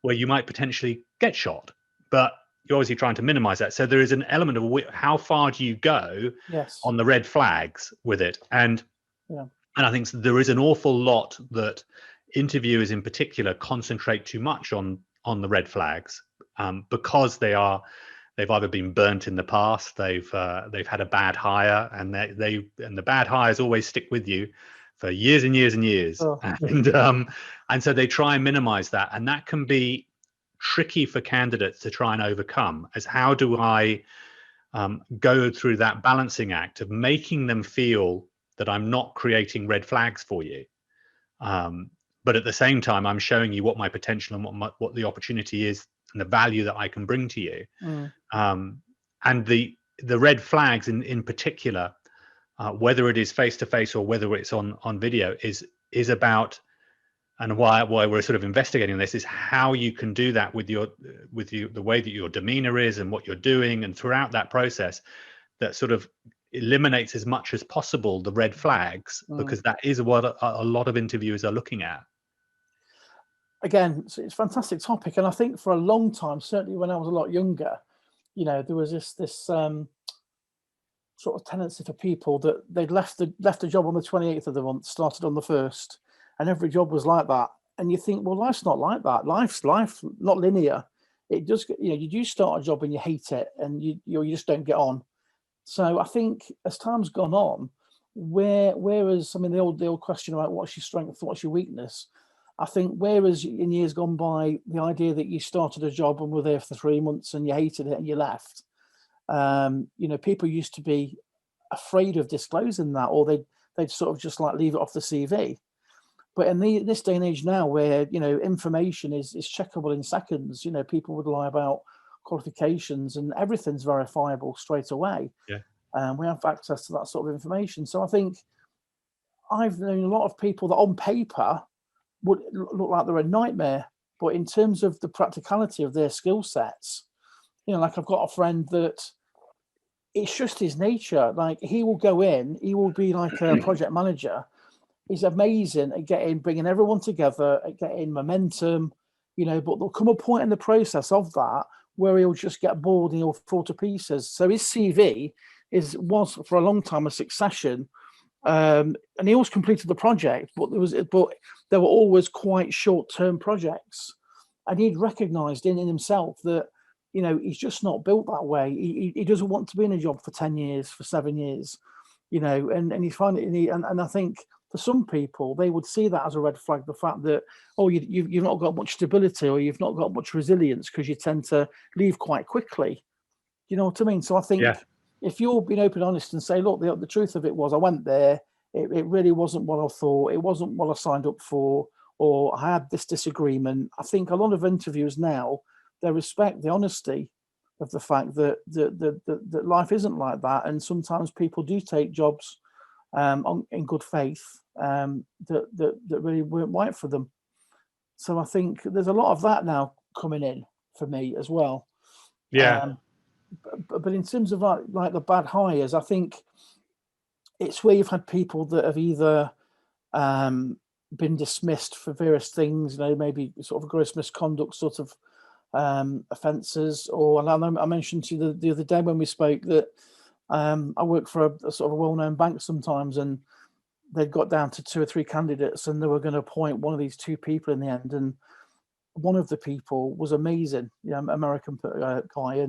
where you might potentially get shot. But you're obviously trying to minimize that. So there is an element of how far do you go on the red flags with it. And I think there is an awful lot that interviewers in particular concentrate too much on the red flags, because they've either been burnt in the past, they've had a bad hire, and the bad hires always stick with you for years and years and years. And so they try and minimize that, and that can be tricky for candidates to try and overcome, as how do I go through that balancing act of making them feel that I'm not creating red flags for you, but at the same time I'm showing you what my potential and what the opportunity is and the value that I can bring to you. And the red flags in particular, whether it is face to face or whether it's on video, is about, and why we're sort of investigating this, is how you can do that with the way that your demeanor is and what you're doing, and throughout that process, that sort of eliminates as much as possible the red flags, because that is what a lot of interviewers are looking at. Again, it's a fantastic topic, and I think for a long time, certainly when I was a lot younger, there was this sort of tendency for people that they'd left the job on the 28th of the month, started on the 1st, and every job was like that. And you think, well, life's not like that. Life's not linear. It just, you do start a job and you hate it, and you just don't get on. So I think as time's gone on, whereas, I mean, the old question about what's your strength, what's your weakness, I think whereas in years gone by, the idea that you started a job and were there for 3 months and you hated it and you left, people used to be afraid of disclosing that, or they'd sort of just like leave it off the CV. But in this day and age now, where information is checkable in seconds, people would lie about qualifications and everything's verifiable straight away. We have access to that sort of information. So I think I've known a lot of people that on paper would look like they're a nightmare, but in terms of the practicality of their skill sets, like I've got a friend that it's just his nature. Like he will go in, he will be like a project manager. He's amazing at bringing everyone together, at getting momentum, but there'll come a point in the process of that where he'll just get bored and he'll fall to pieces. So his CV was for a long time a succession, and he always completed the project, but there were always quite short-term projects, and he'd recognised in himself that he's just not built that way. He doesn't want to be in a job for 10 years, for 7 years, and he's finding it. And I think for some people, they would see that as a red flag, the fact that, you've not got much stability, or you've not got much resilience, because you tend to leave quite quickly. You know what I mean? So I think if you're being open and honest and say, look, the truth of it was I went there, it really wasn't what I thought, it wasn't what I signed up for, or I had this disagreement. I think a lot of interviewers now, they respect the honesty of the fact that that life isn't like that, and sometimes people do take jobs in good faith that really weren't right for them. So I think there's a lot of that now coming in for me as well. But in terms of like the bad hires, I think it's where you've had people that have either been dismissed for various things, maybe sort of gross misconduct sort of offences, or I mentioned to you the other day when we spoke that I work for a sort of a well-known bank sometimes, and they'd got down to 2 or 3 candidates, and they were going to appoint one of these 2 people in the end, and one of the people was amazing, American guy,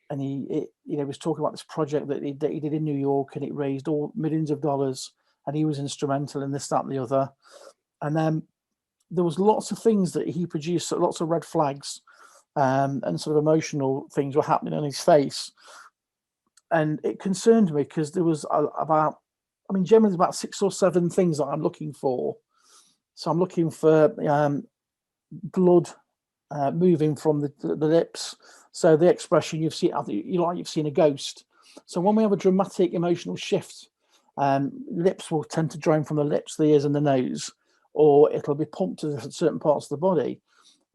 and he was talking about this project that he did in New York, and it raised all millions of dollars, and he was instrumental in this, that, and the other. And then there was lots of things that he produced, lots of red flags, and sort of emotional things were happening on his face. And it concerned me because there was generally about 6 or 7 things that I'm looking for. So I'm looking for blood moving from the lips. So the expression you've seen a ghost. So when we have a dramatic emotional shift, lips will tend to drain from the lips, the ears, and the nose, or it'll be pumped to certain parts of the body.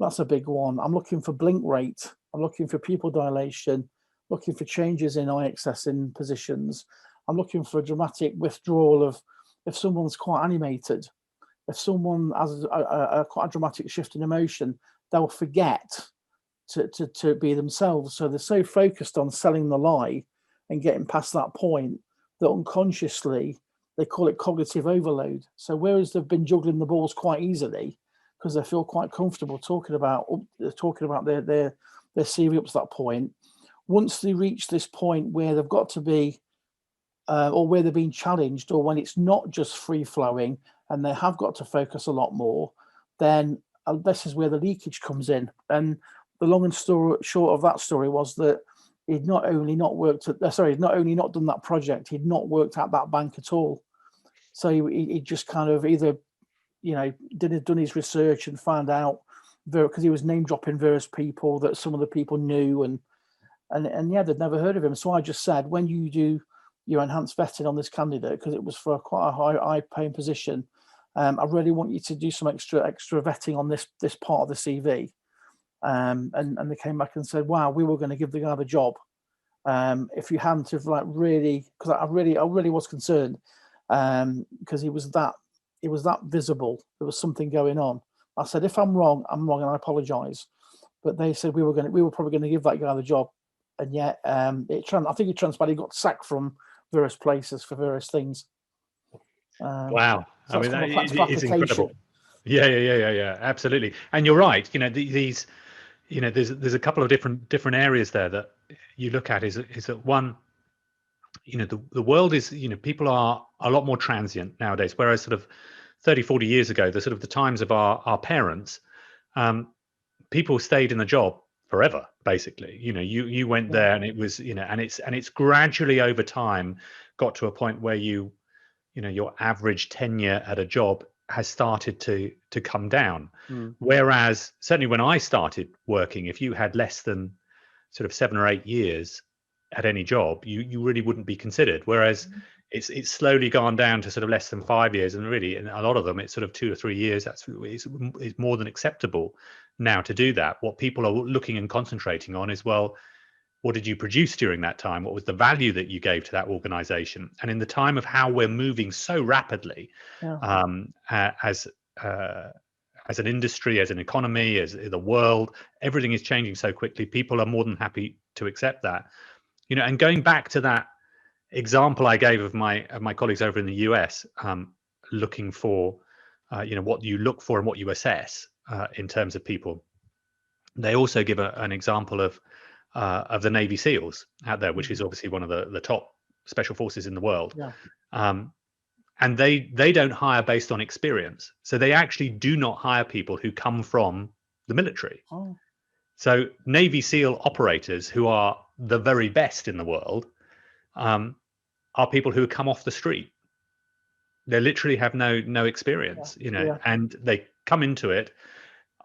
That's a big one. I'm looking for blink rate. I'm looking for pupil dilation, looking for changes in eye accessing positions. I'm looking for a dramatic withdrawal of, if someone's quite animated, if someone has quite a dramatic shift in emotion, they'll forget to be themselves. So they're so focused on selling the lie and getting past that point that unconsciously they call it cognitive overload. So whereas they've been juggling the balls quite easily because they feel quite comfortable talking about their CV up to that point, once they reach this point where they've got to be, or where they're being challenged, or when it's not just free flowing and they have got to focus a lot more, then this is where the leakage comes in. And the long and short of that story was that he'd not only not done that project, he'd not worked at that bank at all. So he just kind of either, done his research and found out, because he was name dropping various people that some of the people knew, and yeah, they'd never heard of him. So I just said, when you do your enhanced vetting on this candidate, because it was for quite a high paying position, I really want you to do some extra vetting on this part of the CV. And they came back and said, wow, we were going to give the guy the job. If you hadn't have really, because I really was concerned, because he was that visible. There was something going on. I said, if I'm wrong, and I apologize. But they said we were probably going to give that guy the job. And yet, I think it transpired he got sacked from various places for various things. Wow. So I mean, it's application. incredible. Yeah, absolutely. And you're right. These, there's a couple of different areas there that you look at. Is that one? The world is, people are a lot more transient nowadays, whereas sort of 30, 40 years ago, the sort of the times of our parents, people stayed in the job forever, basically. You went there, and it was, and it's gradually over time got to a point where your average tenure at a job has started to come down. Whereas certainly when I started working, if you had less than sort of 7 or 8 years at any job, you really wouldn't be considered. Whereas it's slowly gone down to sort of less than 5 years, and really, in a lot of them, it's sort of 2 or 3 years. It's more than acceptable now to do that. What people are looking and concentrating on is, well, what did you produce during that time? What was the value that you gave to that organization? And in the time of how we're moving so rapidly, as an industry, as an economy, as the world, everything is changing so quickly. People are more than happy to accept that. And going back to that example I gave of my colleagues over in the US, looking for, what you look for and what you assess in terms of people. They also give an example of the Navy SEALs out there, which is obviously one of the top special forces in the world. And they don't hire based on experience. So they actually do not hire people who come from the military. So Navy SEAL operators, who are the very best in the world, are people who come off the street. They literally have no experience, and they come into it.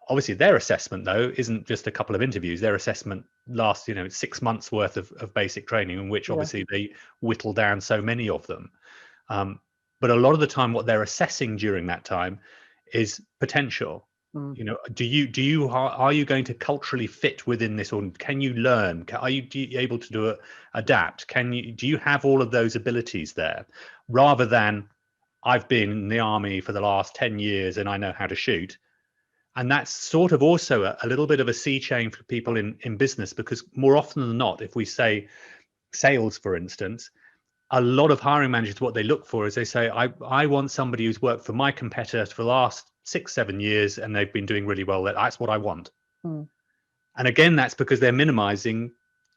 Obviously, their assessment, though, isn't just a couple of interviews. Their assessment lasts, 6 months worth of basic training, in which obviously they whittle down so many of them. But a lot of the time, what they're assessing during that time is potential. Are you going to culturally fit within this, or can you learn? Are you able to adapt? Do you have all of those abilities there, rather than I've been in the army for the last 10 years and I know how to shoot? And that's sort of also a little bit of a sea change for people in business, because more often than not, if we say sales, for instance, a lot of hiring managers, what they look for is they say, I want somebody who's worked for my competitor for the last 6-7 years and they've been doing really well. That's what I want. And again, that's because they're minimizing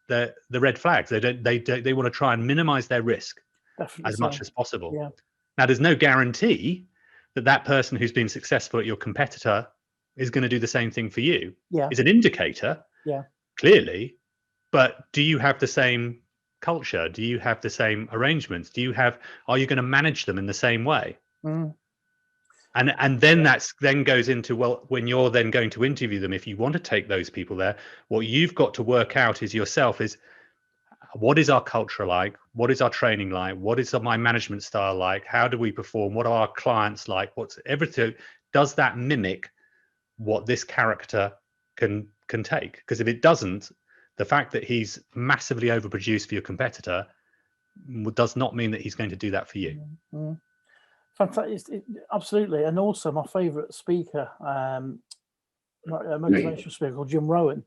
the red flags. They want to try and minimize their risk as much as possible. Now, there's no guarantee that that person who's been successful at your competitor is going to do the same thing for you. Yeah. It's an indicator, Yeah. clearly, but do you have the same culture? Do you have the same arrangements? Are you going to manage them in the same way? Mm. And then then goes into, well, when you're then going to interview them, if you want to take those people there, what you've got to work out is yourself is, what is our culture like? What is our training like? What is my management style like? How do we perform? What are our clients like? What's everything? Does that mimic what this character can take? Because if it doesn't, the fact that he's massively overproduced for your competitor does not mean that he's going to do that for you. Mm. Fantastic. Absolutely. And also my favorite speaker, a motivational speaker called Jim Rohn.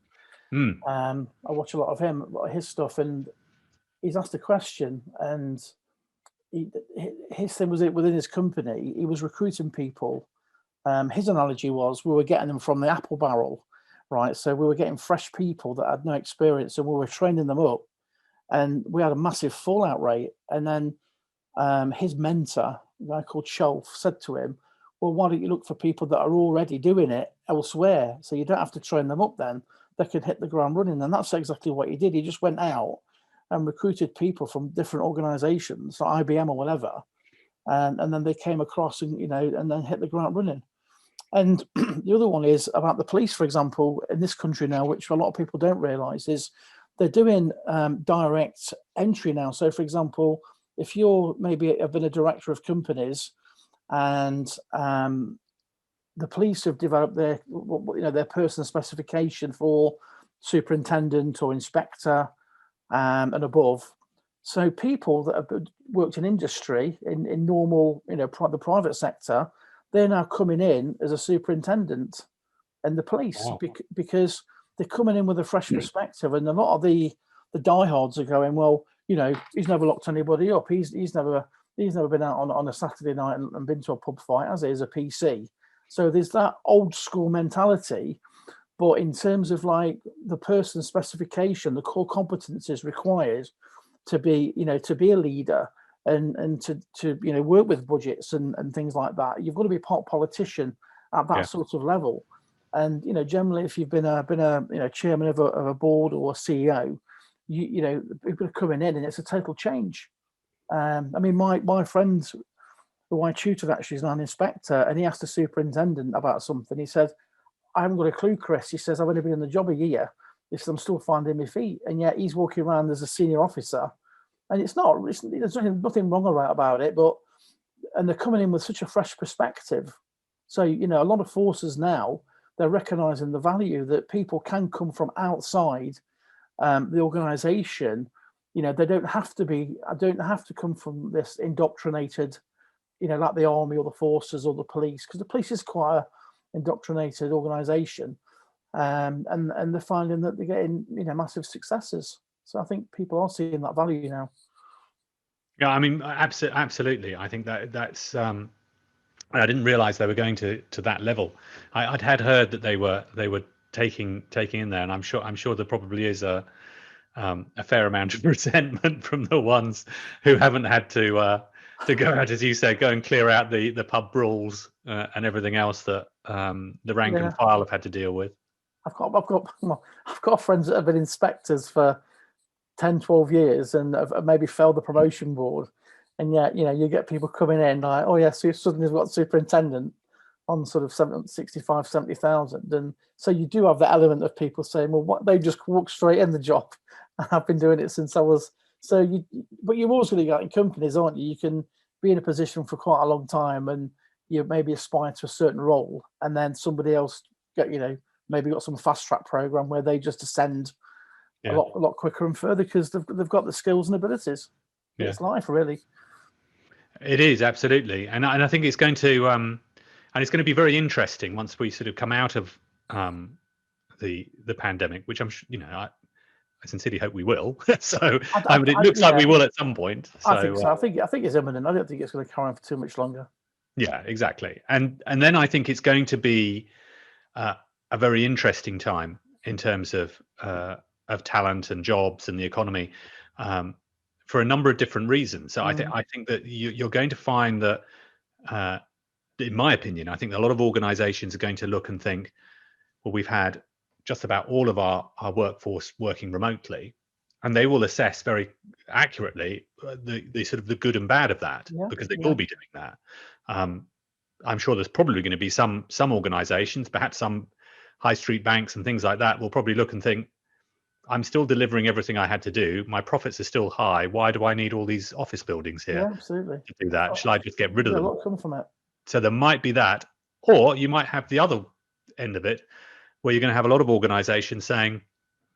I watch a lot of him, a lot of his stuff, and he's asked a question, and his thing was, it within his company, he was recruiting people. His analogy was, we were getting them from the apple barrel, right? So we were getting fresh people that had no experience, and we were training them up, and we had a massive fallout rate. And then his mentor, a guy called Scholf, said to him, well, why don't you look for people that are already doing it elsewhere, so you don't have to train them up, then they can hit the ground running. And that's exactly what he did. He just went out and recruited people from different organizations, like IBM or whatever, and then they came across and and then hit the ground running. And the other one is about the police, for example, in this country now, which a lot of people don't realize, is they're doing direct entry now. So, for example, if you're maybe have been a director of companies, and the police have developed their personal specification for superintendent or inspector and above. So people that have worked in industry, in normal, the private sector, they're now coming in as a superintendent in the police. Wow. Because they're coming in with a fresh perspective. And a lot of the diehards are going, well, he's never locked anybody up. He's never been out on a Saturday night and been to a pub fight, as is a PC. So there's that old school mentality. But in terms of like the person's specification, the core competencies required to be a leader and to work with budgets and things like that, you've got to be a politician at that sort of level. And generally, if you've been a chairman of a board or a CEO, people are coming in and it's a total change. I mean, my friend who I tutored actually is now an inspector, and he asked the superintendent about something. He said, I haven't got a clue, Chris. He says, I've only been in the job a year. He says, I'm still finding my feet. And yet he's walking around as a senior officer. And there's nothing wrong about it, and they're coming in with such a fresh perspective. So, a lot of forces now, they're recognizing the value that people can come from outside the organization. They don't have to come from this indoctrinated, like the army or the forces or the police, because the police is quite a indoctrinated organization, and they're finding that they're getting massive successes. So I think people are seeing that value now. Yeah, I mean, absolutely. I think that's. I didn't realize they were going to that level. I'd heard that they were taking in there, and I'm sure there probably is a fair amount of resentment from the ones who haven't had to go out, as you say, go and clear out the pub brawls and everything else that the rank and file have had to deal with. I've got friends that have been inspectors for 10, 12 years and have maybe failed the promotion board. And yet, you get people coming in like, oh yes, so suddenly we've got superintendent on sort of 65, 70,000. And so you do have the element of people saying, well, what, they just walk straight in the job. And I've been doing it since I was, but you're always going to get in companies, aren't you? You can be in a position for quite a long time and you maybe aspire to a certain role, and then somebody else maybe got some fast track program where they just ascend a lot quicker and further because they've got the skills and abilities. It's life, really. It is, absolutely, and I think it's going to and it's going to be very interesting once we sort of come out of the pandemic, which I'm I sincerely hope we will. So it looks like we will at some point. So, I think so. I think it's imminent. I don't think it's going to carry on for too much longer. Yeah, exactly. And then I think it's going to be a very interesting time in terms of talent and jobs and the economy for a number of different reasons. So Mm. I think that you're going to find that, in my opinion, I think a lot of organizations are going to look and think, well, we've had just about all of our workforce working remotely, and they will assess very accurately the sort of the good and bad of that, Yeah, because they yeah, will be doing that. I'm sure there's probably going to be some organizations, perhaps some high street banks and things like that, will probably look and think, I'm still delivering everything I had to do. My profits are still high. Why do I need all these office buildings here yeah, absolutely. to do that? Shall I I just get rid of Yeah, a them? lot come from it. So there might be that, or you might have the other end of it, where you're going to have a lot of organizations saying,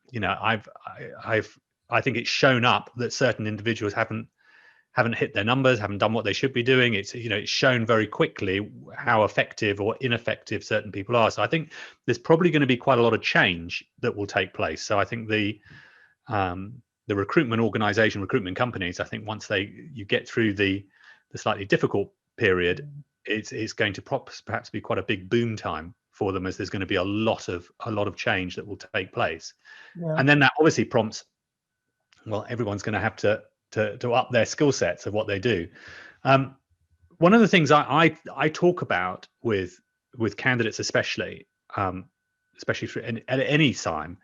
you know, I think it's shown up that certain individuals haven't hit their numbers, haven't done what they should be doing. It's, you know, it's shown very quickly how effective or ineffective certain people are. So I think there's probably going to be quite a lot of change that will take place. So I think the recruitment companies, I think once you get through the slightly difficult period, it's going to perhaps be quite a big boom time for them, as there's going to be a lot of change that will take place. Yeah, And then that obviously prompts, well, everyone's going to have to up their skill sets of what they do. One of the things I talk about with candidates, especially at any time,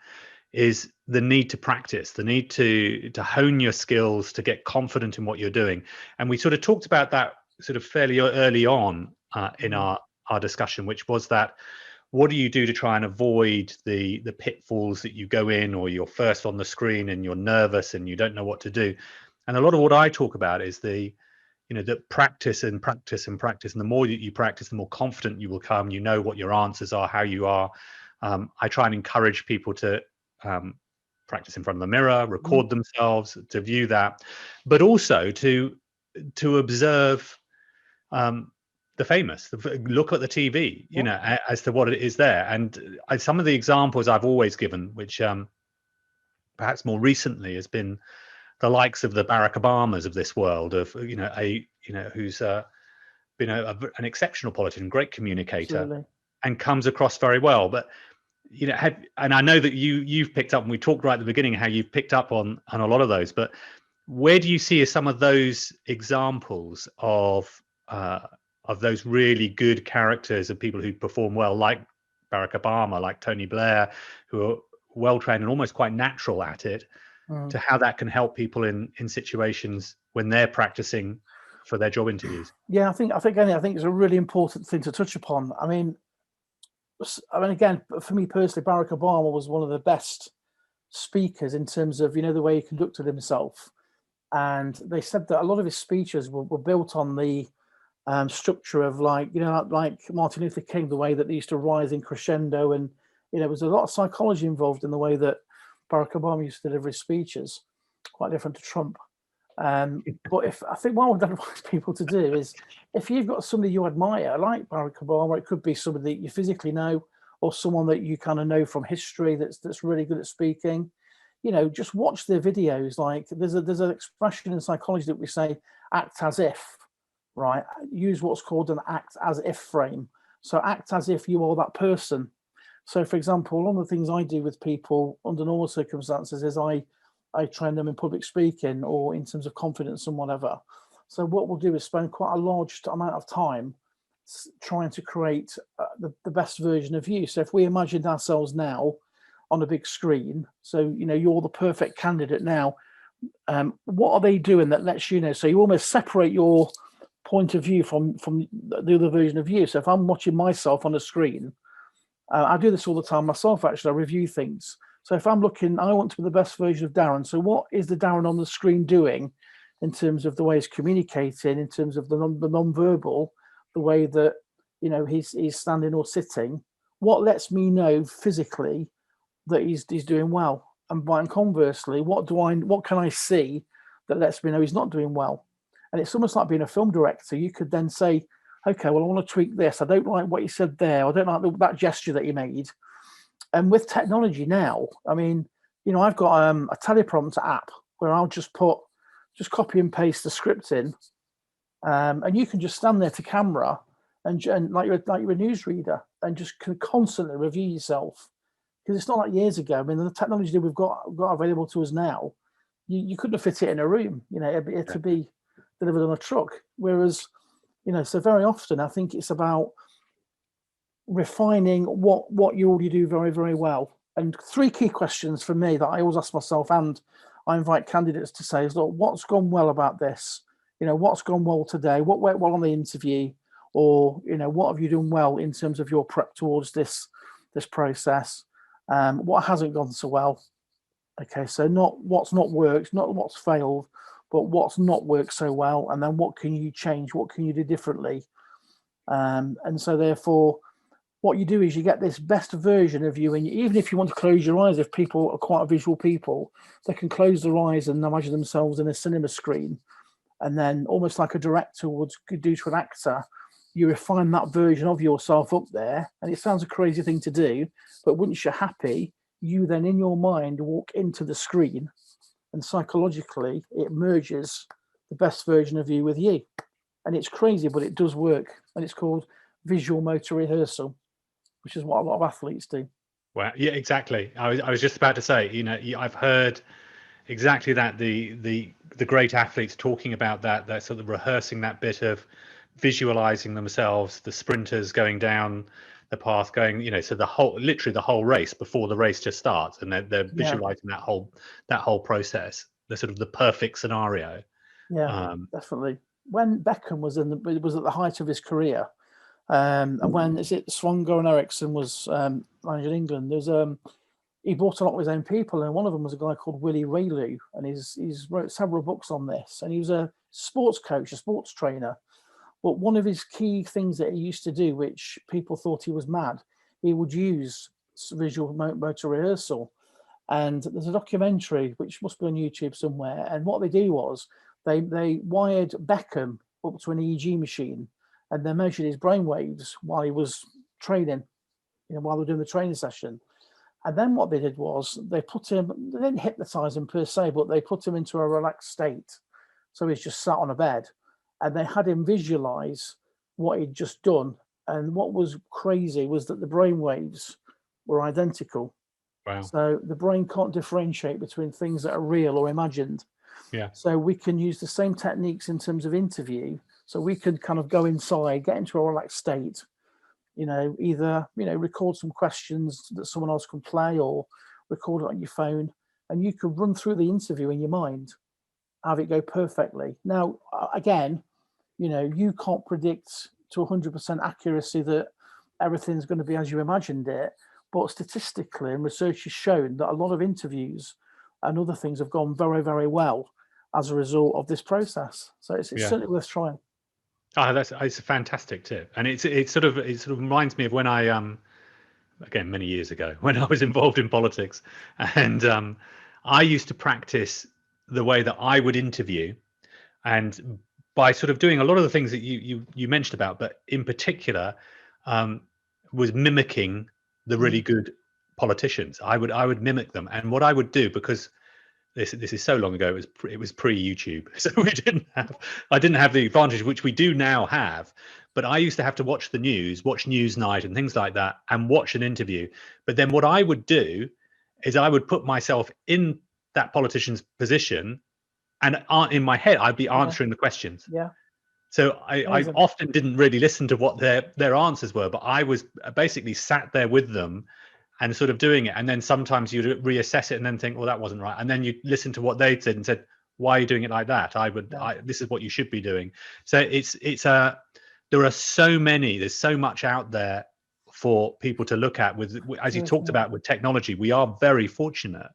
is the need to practice, the need to hone your skills, to get confident in what you're doing. And we sort of talked about that sort of fairly early on in our discussion, which was that, what do you do to try and avoid the pitfalls that you go in, or you're first on the screen and you're nervous and you don't know what to do? And a lot of what I talk about is the practice and practice and practice. And the more that you practice, the more confident you will come. You know what your answers are, how you are. I try and encourage people to practice in front of the mirror, record themselves, to view that, but also to observe the famous, look at the TV, you know, as to what it is there. And some of the examples I've always given, which perhaps more recently has been the likes of the Barack Obamas of this world, of who's been an exceptional politician, great communicator, absolutely. and comes across very well. But and I know that you've picked up, and we talked right at the beginning how you've picked up on a lot of those. But where do you see some of those examples of those really good characters, of people who perform well, like Barack Obama, like Tony Blair, who are well trained and almost quite natural at it, to how that can help people in situations when they're practicing for their job interviews? Yeah, I think it's a really important thing to touch upon. I mean, again, for me personally, Barack Obama was one of the best speakers in terms of, the way he conducted himself. And they said that a lot of his speeches were built on the structure of, like Martin Luther King, the way that they used to rise in crescendo, and there was a lot of psychology involved in the way that Barack Obama used to deliver his speeches, quite different to Trump. But I think what I would advise people to do is, if you've got somebody you admire, like Barack Obama, it could be somebody that you physically know, or someone that you kind of know from history that's really good at speaking. Just watch their videos. Like there's an expression in psychology that we say, act as if, right? Use what's called an act as if frame. So act as if you are that person. So, for example, one of the things I do with people under normal circumstances is I train them in public speaking, or in terms of confidence and whatever. So what we'll do is spend quite a large amount of time trying to create the best version of you. So if we imagined ourselves now on a big screen, so you're the perfect candidate now, what are they doing that lets you know? So you almost separate your point of view from the other version of you. So if I'm watching myself on a screen, I do this all the time myself, actually. I review things. So if I'm looking, I want to be the best version of Darren. So what is the Darren on the screen doing in terms of the way he's communicating, in terms of the non-verbal, the way that, he's standing or sitting? What lets me know physically that he's doing well? And conversely, what can I see that lets me know he's not doing well? And it's almost like being a film director. You could then say, okay, well, I want to tweak this. I don't like what you said there. I don't like that gesture that you made. And with technology now, I mean, I've got a teleprompter app where I'll just copy and paste the script in, and you can just stand there to camera and like you're a newsreader, and just constantly review yourself, because it's not like years ago. I mean, the technology that we've got available to us now, you couldn't have fit it in a room. It to be delivered on a truck. Whereas, so very often I think it's about refining what you already do very, very well. And three key questions for me that I always ask myself, and I invite candidates to say, is, look, what's gone well about this? What's gone well today? What went well on the interview? Or, what have you done well in terms of your prep towards this process? What hasn't gone so well? Okay, so not what's not worked, not what's failed, but what's not worked so well, and then what can you change? What can you do differently? And so therefore, what you do is you get this best version of you, and even if you want to close your eyes, if people are quite visual people, they can close their eyes and imagine themselves in a cinema screen, and then almost like a director would do to an actor, you refine that version of yourself up there. And it sounds a crazy thing to do, but once you're happy, you then in your mind walk into the screen, and psychologically it merges the best version of you with you. And it's crazy, but it does work. And it's called visual motor rehearsal, which is what a lot of athletes do. Well, yeah, exactly. I was just about to say, I've heard exactly that, the great athletes talking about that sort of rehearsing that bit of visualizing themselves, the sprinters going down the path, going, so literally the whole race before the race just starts, and they're visualizing that whole process, the sort of the perfect scenario. Yeah, definitely. When Beckham was at the height of his career, and when Swan Goran Eriksson was managing England, there's he brought a lot of his own people, and one of them was a guy called Willie Rayleigh, and he's wrote several books on this, and he was a sports coach, a sports trainer. But one of his key things that he used to do, which people thought he was mad, he would use visual motor rehearsal. And there's a documentary which must be on YouTube somewhere. And what they do was they wired Beckham up to an EEG machine, and they measured his brainwaves while he was training, while they were doing the training session. And then what they did was they didn't hypnotize him per se, but they put him into a relaxed state. So he's just sat on a bed, and they had him visualize what he'd just done. And what was crazy was that the brainwaves were identical. Wow. So the brain can't differentiate between things that are real or imagined. Yeah. So we can use the same techniques in terms of interview. So we could kind of go inside, get into a relaxed state, either, record some questions that someone else can play, or record it on your phone, and you could run through the interview in your mind, have it go perfectly. Now, again, you can't predict to 100% accuracy that everything's going to be as you imagined it. But statistically, and research has shown that a lot of interviews and other things have gone very, very well as a result of this process. So it's certainly worth trying. It's a fantastic tip, and it sort of reminds me of when I again many years ago when I was involved in politics, and I used to practice the way that I would interview, and by sort of doing a lot of the things that you mentioned about, but in particular was mimicking the really good politicians. I would mimic them, and what I would do, because this is so long ago, it was pre-YouTube, so I didn't have the advantage which we do now have. But I used to have to watch the news, watch Newsnight and things like that, and watch an interview. But then what I would do is I would put myself in that politician's position, and in my head I'd be answering the questions. Yeah. So I often didn't really listen to what their answers were, but I was basically sat there with them and sort of doing it. And then sometimes you'd reassess it and then think, well, that wasn't right. And then you listen to what they said and said, why are you doing it like that? This is what you should be doing. So there are there's so much out there for people to look at as you talked about with technology. We are very fortunate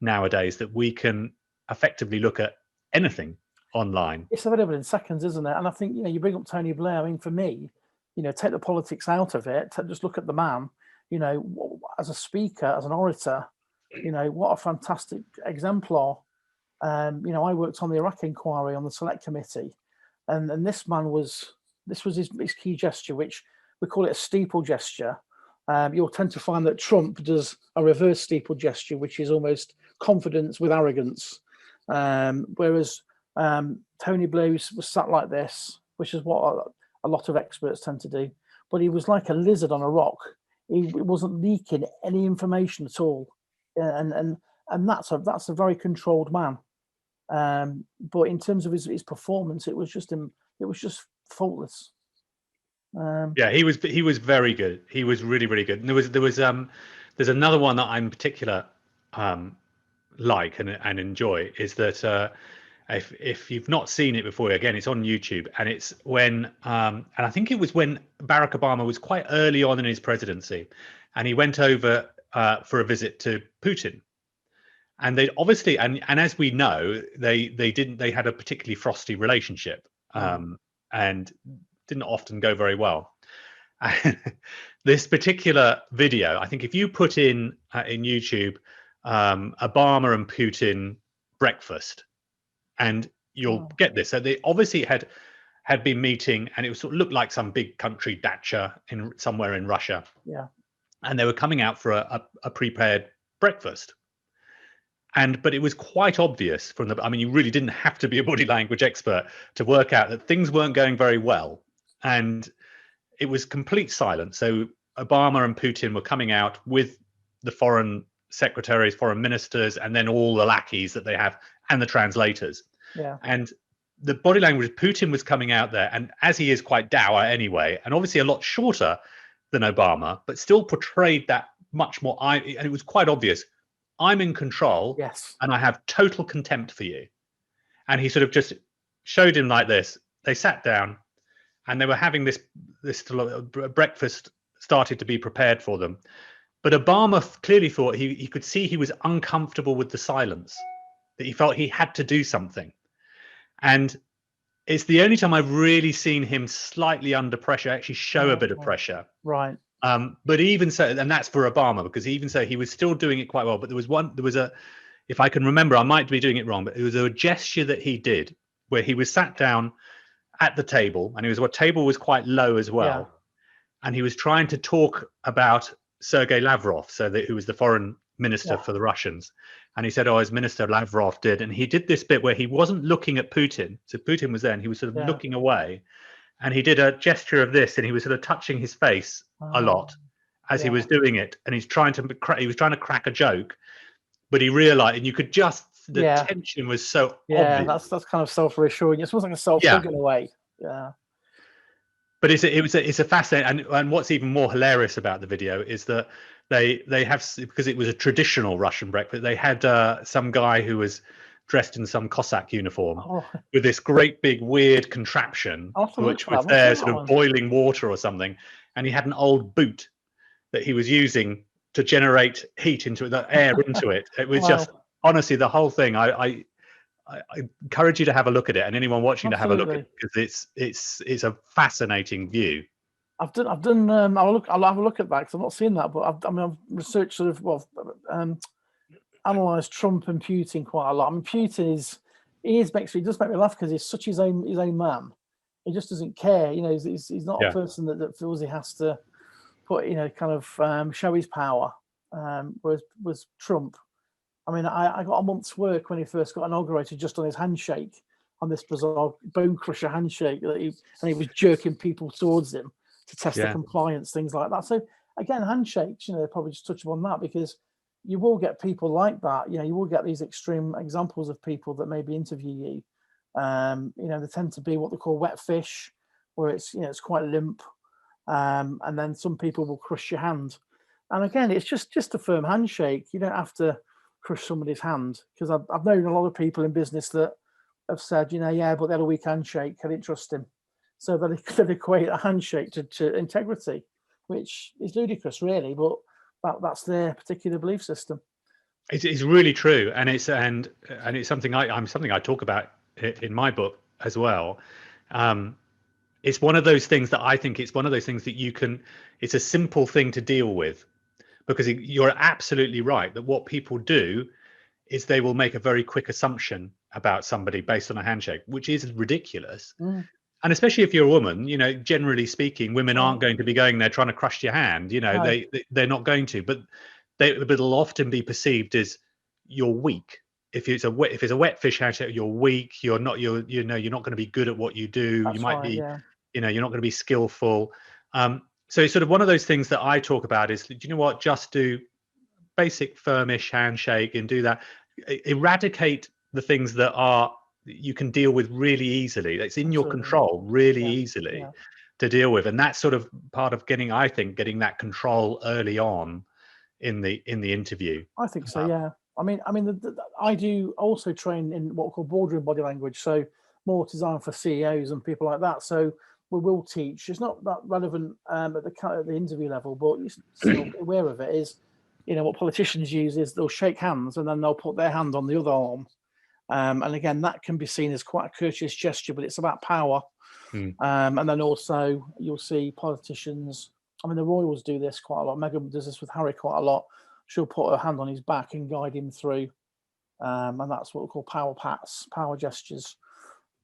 nowadays that we can effectively look at anything online. It's available in seconds, isn't it? And I think, you bring up Tony Blair. I mean, for me, take the politics out of it, just look at the man, as a speaker, as an orator, what a fantastic exemplar. I worked on the Iraq inquiry on the select committee, and this was his key gesture, which we call it a steeple gesture. You'll tend to find that Trump does a reverse steeple gesture, which is almost confidence with arrogance, whereas Tony Blair was sat like this, which is what a lot of experts tend to do. But he was like a lizard on a rock. He wasn't leaking any information at all, and that's a very controlled man. But in terms of his performance, it was just faultless. Yeah, he was very good. He was really, really good. And there's another one that I'm in particular like and enjoy, is that if you've not seen it before, again, it's on YouTube, and it's when and I think it was when Barack Obama was quite early on in his presidency, and he went over for a visit to Putin. And they obviously, and as we know, they had a particularly frosty relationship, and didn't often go very well. This particular video, I think if you put in YouTube Obama and Putin breakfast, and you'll get this. So they obviously had been meeting, and it was sort of looked like some big country dacha in somewhere in Russia. Yeah. And they were coming out for a prepared breakfast. But it was quite obvious from I mean, you really didn't have to be a body language expert to work out that things weren't going very well. And it was complete silence. So Obama and Putin were coming out with the foreign secretaries, foreign ministers, and then all the lackeys that they have, and the translators. Yeah. And the body language, Putin was coming out there, and as he is quite dour anyway, and obviously a lot shorter than Obama, but still portrayed that much more. And it was quite obvious. I'm in control, yes, and I have total contempt for you. And he sort of just showed him like this. They sat down, and they were having this breakfast started to be prepared for them. But Obama clearly thought he could see he was uncomfortable with the silence, that he felt he had to do something. And it's the only time I've really seen him slightly under pressure, actually show a bit of pressure. Right. But even so, and that's for Obama, because even so, he was still doing it quite well. But there was a, if I can remember, I might be doing it wrong, but it was a gesture that he did where he was sat down at the table, and table was quite low as well. Yeah. And he was trying to talk about Sergei Lavrov, who was the foreign minister for the Russians. And he said, as Minister Lavrov did. And he did this bit where he wasn't looking at Putin. So Putin was there, and he was sort of looking away. And he did a gesture of this, and he was sort of touching his face a lot as he was doing it. And he was trying to crack a joke, but he realized, and you could just, the tension was so obvious. That's kind of self-reassuring. It's almost like a self-hug in a way. Yeah. But it's a fascinating, and what's even more hilarious about the video is that they have, because it was a traditional Russian breakfast, they had some guy who was dressed in some Cossack uniform with this great big weird contraption, which was there sort of boiling water or something, and he had an old boot that he was using to generate heat into it, the air into it. It was just, honestly, the whole thing. I encourage you to have a look at it, and anyone watching to have a look at it, because it's a fascinating view. I'll have a look at that, because I've not seen that, but I've researched sort of analysed Trump and Putin quite a lot. I mean, Putin he does make me laugh, because he's such his own man. He just doesn't care. You know, he's not a person that feels he has to put, kind of show his power. Whereas Trump, I mean, I got a month's work when he first got inaugurated just on his handshake, on this bizarre bone crusher handshake and he was jerking people towards him to test the compliance, things like that. So again, handshakes, they probably just touch upon that, because you will get people like that. You will get these extreme examples of people that maybe interview you. They tend to be what they call wet fish, where it's quite limp, and then some people will crush your hand. And again, it's just a firm handshake. You don't have to crush somebody's hand, because I've known a lot of people in business that have said, but they had a weak handshake, I didn't trust him. So they equate a handshake to integrity, which is ludicrous, really, but that's their particular belief system. It's really true, and it's something I talk about in my book as well. It's one of those things that I think it's one of those things that it's a simple thing to deal with, because you're absolutely right that what people do is they will make a very quick assumption about somebody based on a handshake, which is ridiculous. And especially if you're a woman, generally speaking, women aren't going to be going there trying to crush your hand. They're not going to, but it'll often be perceived as you're weak. If it's a wet fish handshake, you're weak. You're not going to be good at what you do. That's you might right, be, yeah. you're not going to be skillful. So it's sort of one of those things that I talk about is, do you know what? Just do basic firmish handshake and do that. Eradicate the things that you can deal with really easily. That's in your control really easily to deal with, and that's sort of part of getting that control early on in the interview. I think so. Yeah. I mean, I do also train in what we call boardroom body language, so more designed for CEOs and people like that. So we will teach. It's not that relevant at the interview level, but you're still aware of it. Is what politicians use is they'll shake hands and then they'll put their hand on the other arm, and again that can be seen as quite a courteous gesture, but it's about power. And then also you'll see politicians. I mean, the royals do this quite a lot. Meghan does this with Harry quite a lot. She'll put her hand on his back and guide him through, and that's what we call power pats, power gestures.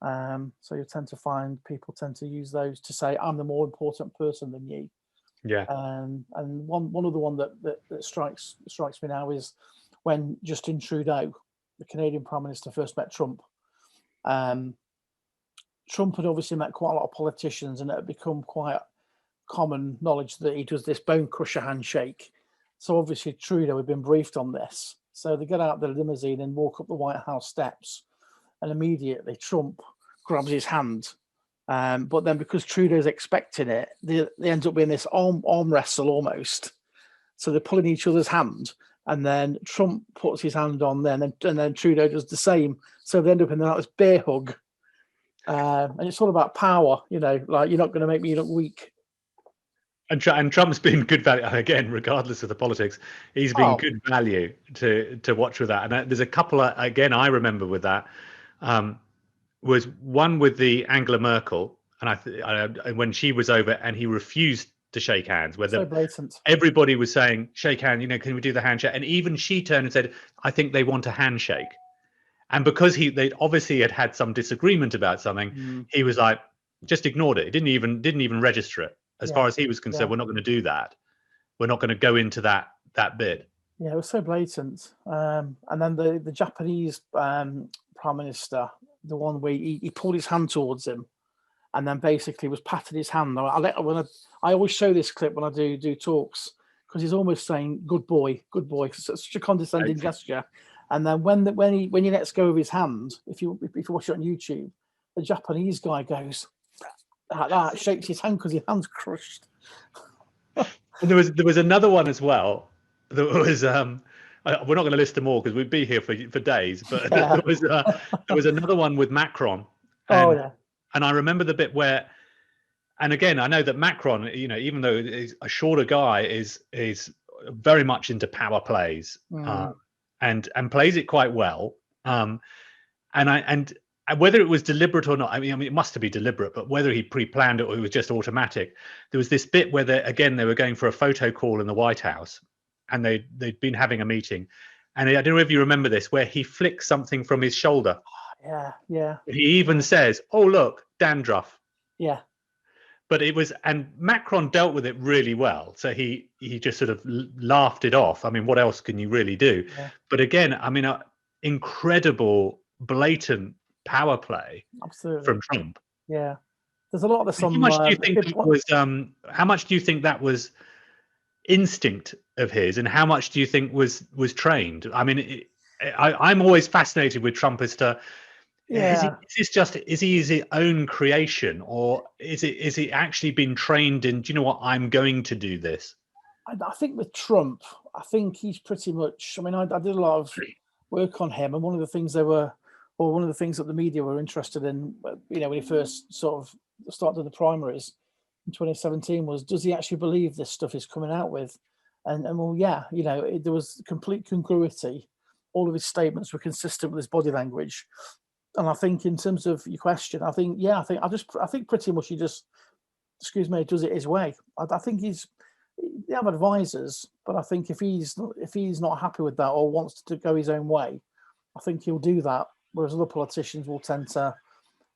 So you tend to find people tend to use those to say, "I'm the more important person than you." Yeah. And one other one that strikes me now is when Justin Trudeau, the Canadian Prime Minister, first met Trump. Trump had obviously met quite a lot of politicians, and it had become quite common knowledge that he does this bone crusher handshake. So obviously Trudeau had been briefed on this. So they get out the limousine and walk up the White House steps, and immediately Trump grabs his hand. But then because Trudeau's expecting it, they end up being this arm wrestle almost. So they're pulling each other's hand, and then Trump puts his hand on them, and then Trudeau does the same. So they end up in this bear hug. And it's all about power, like you're not going to make me look weak. And Trump's been good value again, regardless of the politics. He's been good value to watch with that. And there's a couple again I remember with that. Was one with the Angela Merkel, and when she was over, and he refused to shake hands. Where so blatant. Everybody was saying shake hand. Can we do the handshake? And even she turned and said, "I think they want a handshake." And because they obviously had some disagreement about something, he was like, just ignored it. He didn't even register it. As far as he was concerned, we're not going to do that. We're not going to go into that bit. Yeah, it was so blatant. And then the Japanese Prime Minister, the one where he pulled his hand towards him, and then basically was patting his hand. I always show this clip when I do talks, because he's almost saying "good boy," such a condescending gesture. And then when he lets go of his hand, if you watch it on YouTube, the Japanese guy goes like that, shakes his hand because his hand's crushed. And there was another one as well. There was we're not going to list them all because we'd be here for days. But there was another one with Macron. And I remember the bit where, and again, I know that Macron, even though he's a shorter guy, is very much into power plays. And plays it quite well, and whether it was deliberate or not, I mean, it must be deliberate. But whether he pre-planned it or it was just automatic, there was this bit where they were going for a photo call in the White House, and they'd been having a meeting, and I don't know if you remember this, where he flicks something from his shoulder. Yeah. He even says, "Oh look, dandruff." Yeah. But and Macron dealt with it really well. So he just sort of laughed it off. I mean, what else can you really do? Yeah. But again, I mean, incredible, blatant power play from Trump. Yeah. There's a lot of this on. How much do you think that was? How much do you think that was instinct of his, and how much do you think was trained? I mean, I'm always fascinated with Trump as to. Yeah. Is he his own creation, or is he actually been trained in, do you know what, I'm going to do this? I think with Trump, I think he's pretty much, I mean, I did a lot of work on him, and one of the things that the media were interested in, when he first sort of started the primaries in 2017 was, does he actually believe this stuff he's coming out with? And well, yeah, there was complete congruity. All of his statements were consistent with his body language. And I think in terms of your question, I think pretty much he just, does it his way. I think they have advisors, but I think if he's not happy with that or wants to go his own way, I think he'll do that. Whereas other politicians will tend to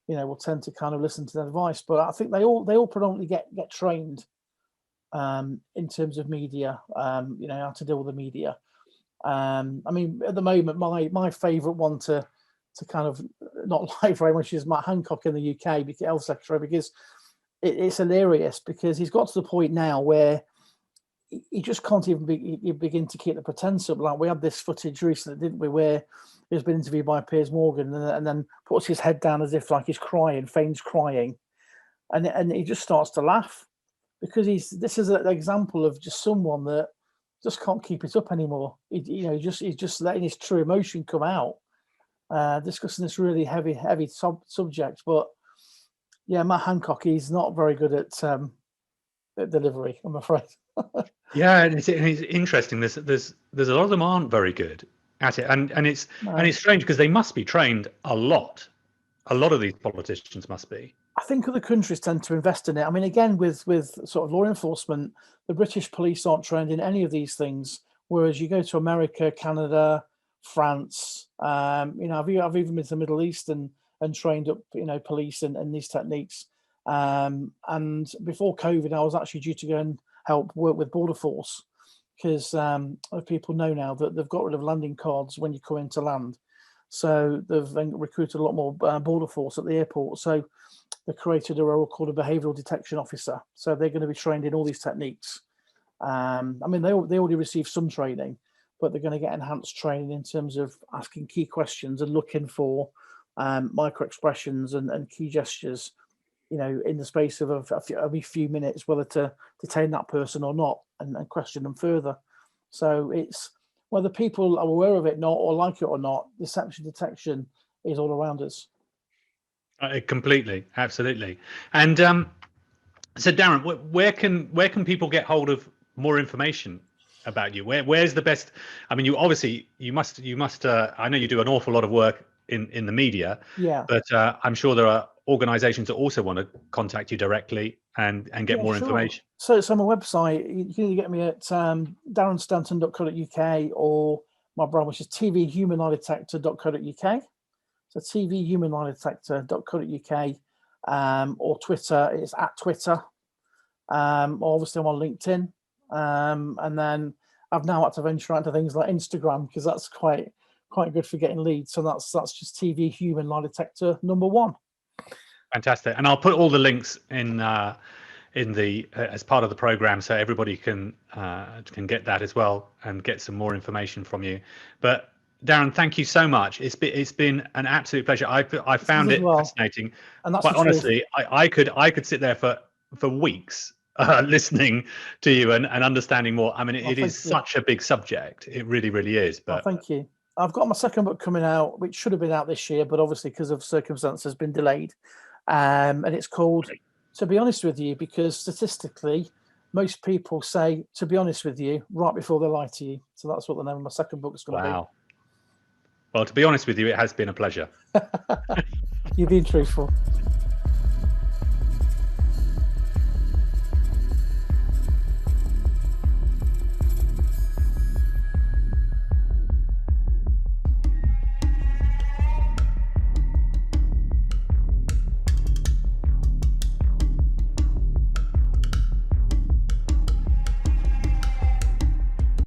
kind of listen to their advice. But I think they all predominantly get trained in terms of media, how to deal with the media. I mean, at the moment, my favourite one to kind of not like very much is Matt Hancock in the UK, Health Secretary, because it's hilarious, because he's got to the point now where you just can't even begin to keep the pretense up. Like, we had this footage recently, didn't we, where he was being interviewed by Piers Morgan, and then puts his head down as if like he's crying, feigns crying, and he just starts to laugh, because this is an example of just someone that just can't keep it up anymore. He's just letting his true emotion come out, discussing this really heavy subject. But yeah, Matt Hancock, he's not very good at delivery, I'm afraid. Yeah, and it's interesting. There's a lot of them aren't very good at it, and it's strange, because they must be trained a lot. A lot of these politicians must be. I think other countries tend to invest in it. I mean, again, with sort of law enforcement, the British police aren't trained in any of these things, whereas you go to America, Canada, France. I've even been to the Middle East and trained up, police and these techniques. And before COVID, I was actually due to go and help work with Border Force, because people know now that they've got rid of landing cards when you come into land. So they've recruited a lot more Border Force at the airport. So they created a role called a behavioural detection officer. So they're going to be trained in all these techniques. I mean, they already received some training, but they're going to get enhanced training in terms of asking key questions and looking for micro expressions and key gestures, in the space of a few minutes, whether to detain that person or not, and question them further. So it's whether people are aware of it or like it or not, deception detection is all around us. Completely, absolutely. And so, Darren, where can people get hold of more information about you? Where's the best? I mean, you must. I know you do an awful lot of work in the media. Yeah. But I'm sure there are organisations that also want to contact you directly and get more information. So on my website, you can either get me at darrenstanton.co.uk, or my brand, which is tvhumanliedetector.co.uk. So tvhumanliedetector.co.uk, or Twitter, it's at Twitter. Obviously I'm on LinkedIn. And then I've now had to venture into things like Instagram, because that's quite good for getting leads. So that's just TV Human Lie Detector #1. Fantastic. And I'll put all the links in the as part of the program, so everybody can get that as well and get some more information from you. But Darren, thank you so much. It's been an absolute pleasure. I found it fascinating. And that's quite honestly, I could sit there for weeks listening to you and understanding more. I mean, it is such a big subject. It really, really is. But thank you. I've got my second book coming out, which should have been out this year, but obviously because of circumstances has been delayed. And it's called To Be Honest With You, because statistically, most people say, to be honest with you, right before they lie to you. So that's what the name of my second book is going to be. Wow. Well, to be honest with you, it has been a pleasure. You've been truthful.